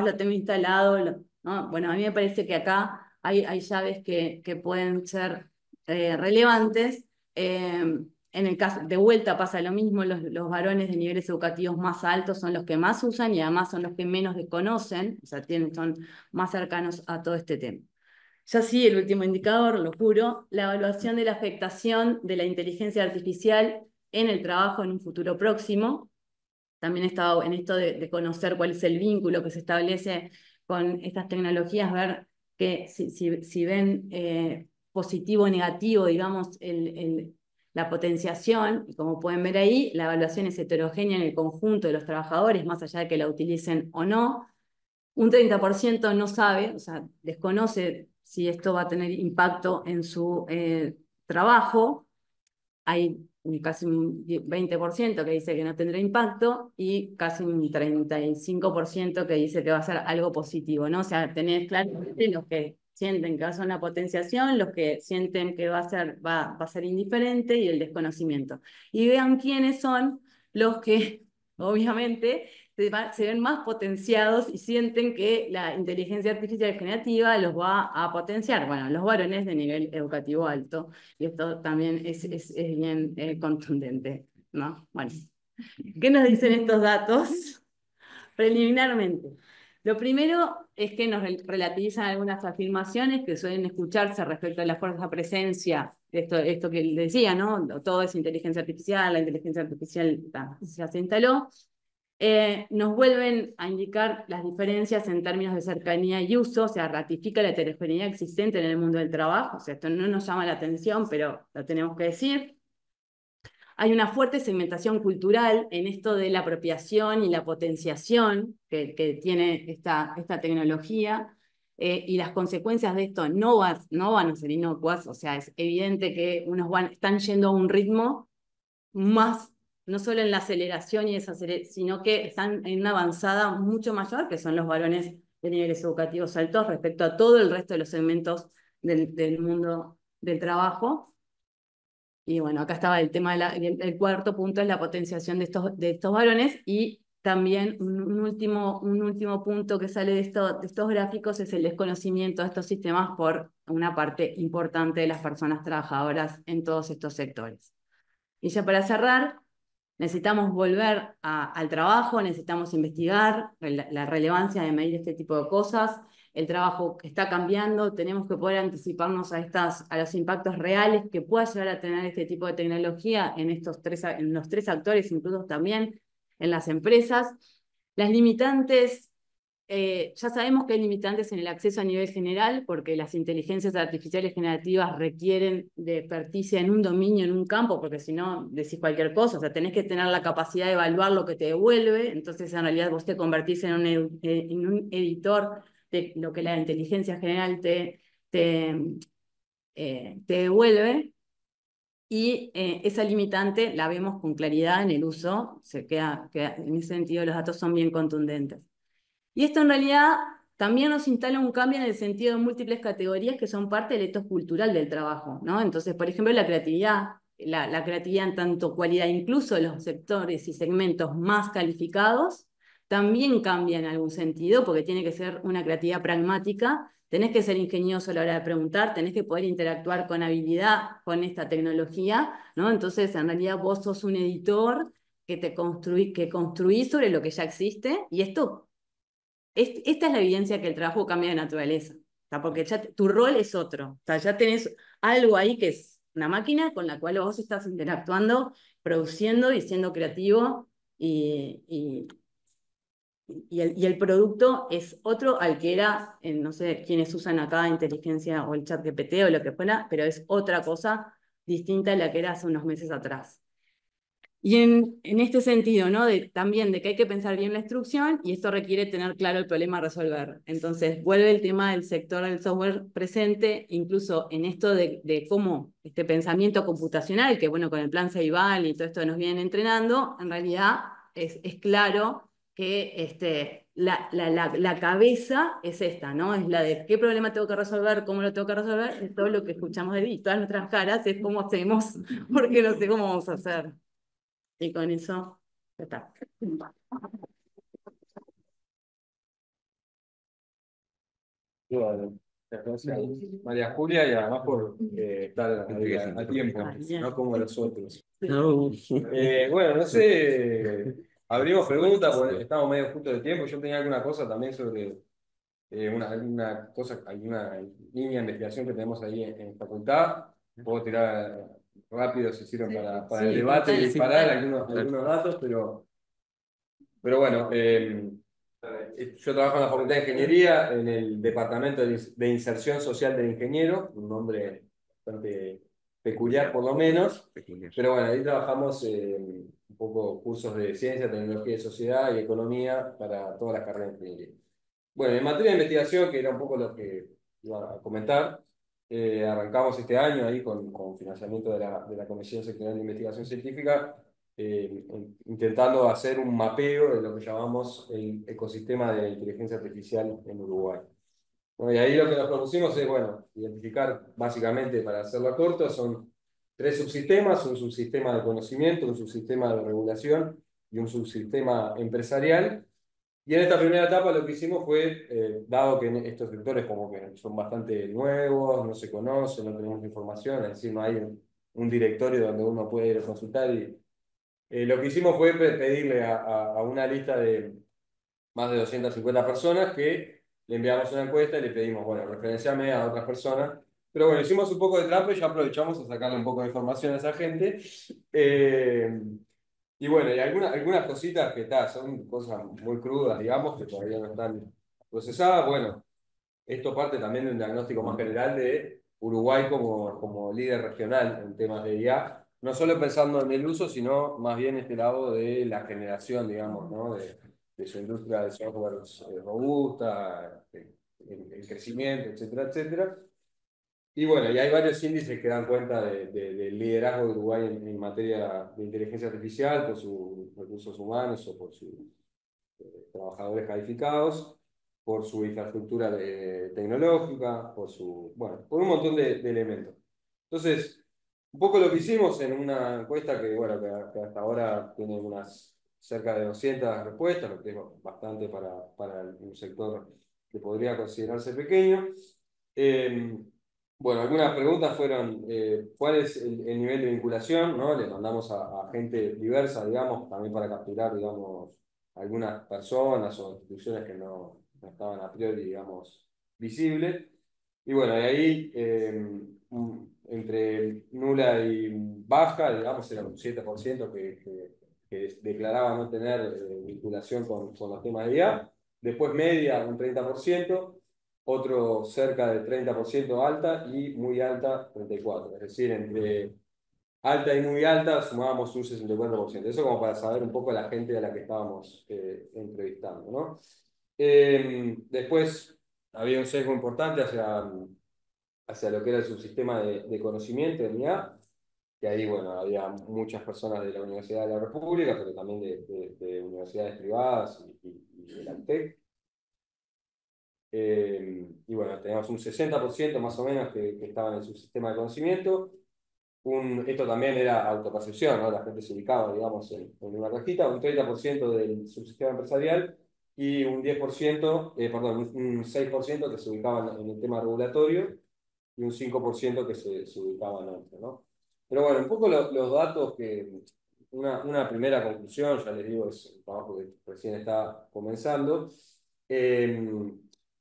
lo tengo instalado, ¿no? Bueno, a mí me parece que acá hay llaves que pueden ser relevantes. En el caso, de vuelta pasa lo mismo, los varones de niveles educativos más altos son los que más usan y además son los que menos desconocen, o sea, son más cercanos a todo este tema. Ya sí, el último indicador, lo juro, la evaluación de la afectación de la inteligencia artificial en el trabajo en un futuro próximo. También he estado en esto de conocer cuál es el vínculo que se establece con estas tecnologías, ver que si ven positivo o negativo, digamos, la potenciación, y como pueden ver ahí, la evaluación es heterogénea en el conjunto de los trabajadores, más allá de que la utilicen o no. Un 30% no sabe, o sea, desconoce si esto va a tener impacto en su trabajo. Hay casi un 20% que dice que no tendrá impacto y casi un 35% que dice que va a ser algo positivo, ¿no? O sea, tenés claramente los que sienten que va a ser una potenciación, los que sienten que va a ser indiferente, y el desconocimiento. Y vean quiénes son los que, obviamente, se ven más potenciados y sienten que la inteligencia artificial generativa los va a potenciar. Bueno, los varones de nivel educativo alto, y esto también es bien contundente, ¿no? Bueno, ¿qué nos dicen estos datos? Preliminarmente, lo primero es que nos relativizan algunas afirmaciones que suelen escucharse respecto a la fuerza presencia, esto que les decía, ¿no? Todo es inteligencia artificial, la inteligencia artificial ya se instaló. Nos vuelven a indicar las diferencias en términos de cercanía y uso, o sea, ratifica la heterogeneidad existente en el mundo del trabajo. O sea, esto no nos llama la atención, pero lo tenemos que decir. Hay una fuerte segmentación cultural en esto de la apropiación y la potenciación que tiene esta tecnología, y las consecuencias de esto no van a ser inocuas. O sea, es evidente que están yendo a un ritmo más, no solo en la aceleración sino que están en una avanzada mucho mayor, que son los varones de niveles educativos altos respecto a todo el resto de los segmentos del mundo del trabajo. Y bueno, acá estaba el tema, el cuarto punto es la potenciación de estos varones, y también un último punto que sale de estos gráficos es el desconocimiento de estos sistemas por una parte importante de las personas trabajadoras en todos estos sectores. Y ya para cerrar, necesitamos volver al trabajo, necesitamos investigar la relevancia de medir este tipo de cosas. El trabajo está cambiando, tenemos que poder anticiparnos a los impactos reales que pueda llegar a tener este tipo de tecnología en los tres actores, incluso también en las empresas. Las limitantes, ya sabemos que hay limitantes en el acceso a nivel general, porque las inteligencias artificiales generativas requieren de experticia en un dominio, en un campo, porque si no decís cualquier cosa. O sea, tenés que tener la capacidad de evaluar lo que te devuelve. Entonces, en realidad, vos te convertís en un editor de lo que la inteligencia general te devuelve. Y esa limitante la vemos con claridad en el uso. En ese sentido, los datos son bien contundentes. Y esto en realidad también nos instala un cambio en el sentido de múltiples categorías que son parte del etos cultural del trabajo, ¿no? Entonces, por ejemplo, la creatividad, la creatividad en tanto cualidad, incluso los sectores y segmentos más calificados, también cambia en algún sentido, porque tiene que ser una creatividad pragmática. Tenés que ser ingenioso a la hora de preguntar, tenés que poder interactuar con habilidad con esta tecnología, ¿no? Entonces, en realidad vos sos un editor que construís sobre lo que ya existe, y esta es la evidencia que el trabajo cambia de naturaleza. O sea, porque ya tu rol es otro. O sea, ya tenés algo ahí que es una máquina con la cual vos estás interactuando, produciendo y siendo creativo, y, y el producto es otro al que era, no sé quiénes usan acá inteligencia o el chat GPT o lo que fuera, pero es otra cosa distinta a la que era hace unos meses atrás. Y en este sentido, ¿no? También de que hay que pensar bien la instrucción y esto requiere tener claro el problema a resolver. Entonces, vuelve el tema del sector del software presente, incluso en esto de cómo este pensamiento computacional, que bueno, con el plan Ceibal y todo esto nos vienen entrenando, en realidad es claro que la cabeza es esta, ¿no? Es la de qué problema tengo que resolver, cómo lo tengo que resolver, y todo lo que escuchamos de él y todas nuestras caras es cómo hacemos, porque no sé cómo vamos a hacer. Y con eso, ya está. Bueno, gracias, María Julia, y además por estar ahí a tiempo, no como los otros. No. Bueno, no sé, abrimos preguntas, porque estamos medio justo de tiempo. Yo tenía alguna cosa también sobre alguna línea de investigación que tenemos ahí en facultad. Puedo tirar rápido si sirven para el Sí, debate y total, disparar total. algunos datos, pero bueno. Yo trabajo en la Facultad de Ingeniería, en el Departamento de Inserción Social del Ingeniero, un nombre bastante peculiar por lo menos, pero bueno, ahí trabajamos un poco cursos de ciencia, tecnología y sociedad y economía para todas las carreras de ingeniería. Bueno, en materia de investigación, que era un poco lo que iba a comentar, arrancamos este año ahí con financiamiento de la Comisión Sectorial de Investigación Científica, intentando hacer un mapeo de lo que llamamos el ecosistema de inteligencia artificial en Uruguay. Bueno, y ahí lo que nos propusimos es, bueno, identificar básicamente, para hacerlo corto, son tres subsistemas: un subsistema de conocimiento, un subsistema de regulación y un subsistema empresarial. Y en esta primera etapa lo que hicimos fue, dado que estos sectores como que son bastante nuevos, no se conocen, no tenemos información, es decir, no hay un directorio donde uno puede ir a consultar, y lo que hicimos fue pedirle a una lista de más de 250 personas que le enviamos una encuesta y le pedimos, bueno, referenciame a otras personas. Pero bueno, hicimos un poco de trampa y ya aprovechamos a sacarle un poco de información a esa gente. Y bueno, y algunas cositas que son cosas muy crudas, digamos, que todavía no están procesadas. Bueno, esto parte también de un diagnóstico más general de Uruguay como líder regional en temas de IA, no solo pensando en el uso, sino más bien este lado de la generación, digamos, ¿no? De su industria de software robusta, el crecimiento, etcétera, etcétera. Y bueno, y hay varios índices que dan cuenta del liderazgo de Uruguay en materia de inteligencia artificial, por sus recursos humanos o por sus trabajadores calificados, por su infraestructura tecnológica, bueno, por un montón de elementos. Entonces, un poco lo que hicimos en una encuesta que, bueno, que hasta ahora tiene unas cerca de 200 respuestas, lo que es bastante para un sector que podría considerarse pequeño. Bueno, algunas preguntas fueron, ¿cuál es el nivel de vinculación? ¿No? Le mandamos a gente diversa, digamos, también para capturar, digamos, algunas personas o instituciones que no estaban a priori, digamos, visibles. Y bueno, y ahí, entre nula y baja, digamos, era un 7% que declaraba no tener vinculación con los temas de IA. Después media, un 30%. Otro cerca del 30% alta, y muy alta, 34%. Es decir, entre alta y muy alta sumábamos un 64%. Eso como para saber un poco la gente a la que estábamos entrevistando, ¿no? Después había un sesgo importante hacia lo que era el subsistema de conocimiento, de IA, que ahí, bueno, había muchas personas de la Universidad de la República, pero también de universidades privadas y de la UTEC. Y bueno, teníamos un 60% más o menos que estaba en su sistema de conocimiento. Esto también era autopercepción, ¿no? La gente se ubicaba, digamos, en una cajita. Un 30% del subsistema empresarial y un 10%, perdón, un 6% que se ubicaba en el tema regulatorio, y un 5% que se ubicaba en otro, ¿no? Pero bueno, un poco los datos una primera conclusión, ya les digo, es un trabajo que recién está comenzando.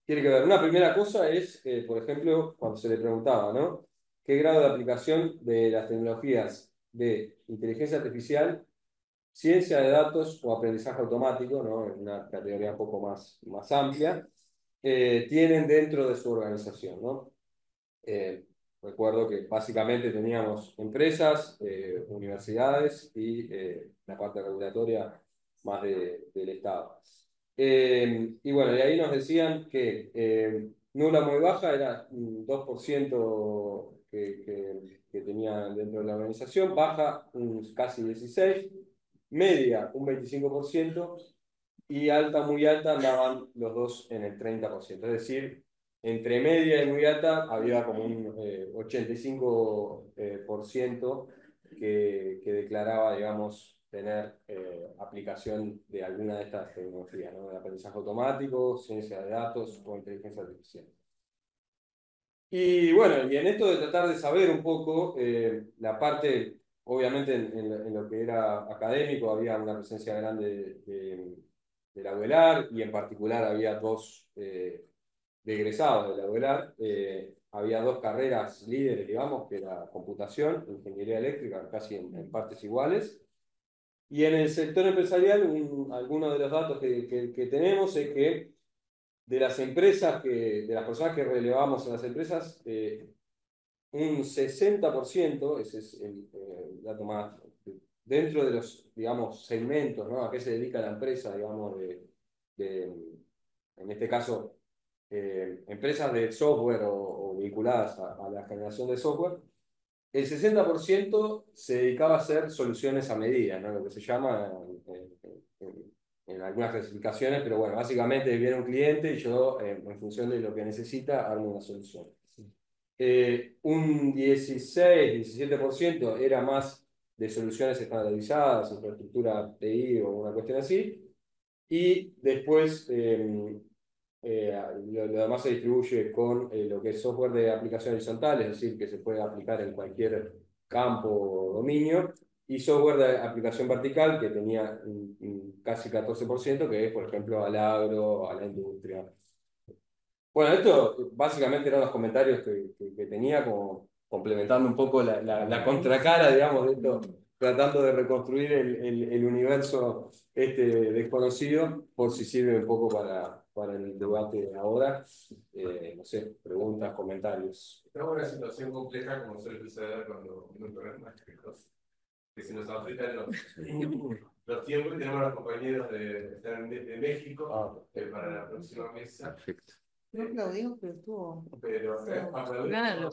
Tiene que ver, una primera cosa es, por ejemplo, cuando se le preguntaba, ¿no? ¿Qué grado de aplicación de las tecnologías de inteligencia artificial ciencia de datos o aprendizaje automático, ¿no? Una categoría un poco más amplia, tienen dentro de su organización, ¿no? Recuerdo que básicamente teníamos empresas, universidades y la parte regulatoria más del Estado. Y bueno, y ahí nos decían que nula muy baja era un 2% que tenían dentro de la organización, baja un casi 16%, media un 25% y alta muy alta andaban los dos en el 30%. Es decir, entre media y muy alta había como un 85% que declaraba, digamos, tener aplicación de alguna de estas tecnologías, ¿no? De aprendizaje automático, ciencia de datos o inteligencia artificial. Y bueno, y en esto de tratar de saber un poco la parte, obviamente en lo que era académico había una presencia grande de la UELAR y en particular había dos de egresados de la UELAR, había dos carreras líderes, digamos, que era computación, ingeniería eléctrica, casi en partes iguales. Y en el sector empresarial, algunos de los datos que tenemos es que de las empresas, de las personas que relevamos en las empresas, un 60%, ese es el dato más, dentro de los, digamos, segmentos, ¿no? A qué se dedica la empresa, digamos, en este caso, empresas de software o vinculadas a la generación de software, el 60% se dedicaba a hacer soluciones a medida, ¿no? Lo que se llama en algunas clasificaciones, pero bueno, básicamente viene un cliente y yo, en función de lo que necesita, armo una solución. Un 16-17% era más de soluciones estandarizadas, infraestructura TI o una cuestión así, y después lo demás se distribuye con lo que es software de aplicación horizontal, es decir, que se puede aplicar en cualquier campo o dominio, y software de aplicación vertical, que tenía casi 14%, que es, por ejemplo, al agro, a la industria. Bueno, esto básicamente eran los comentarios que tenía, como complementando un poco la contracara, digamos, de esto, tratando de reconstruir el universo desconocido, por si sirve un poco para el debate de ahora. No sé, preguntas, comentarios. Estamos en una situación compleja como suele suceder cuando uno programa que se nos aplican los tiempos. Tenemos a los compañeros de México para la próxima mesa. Perfecto. No aplaudimos, pero estuvo. Pero Claro.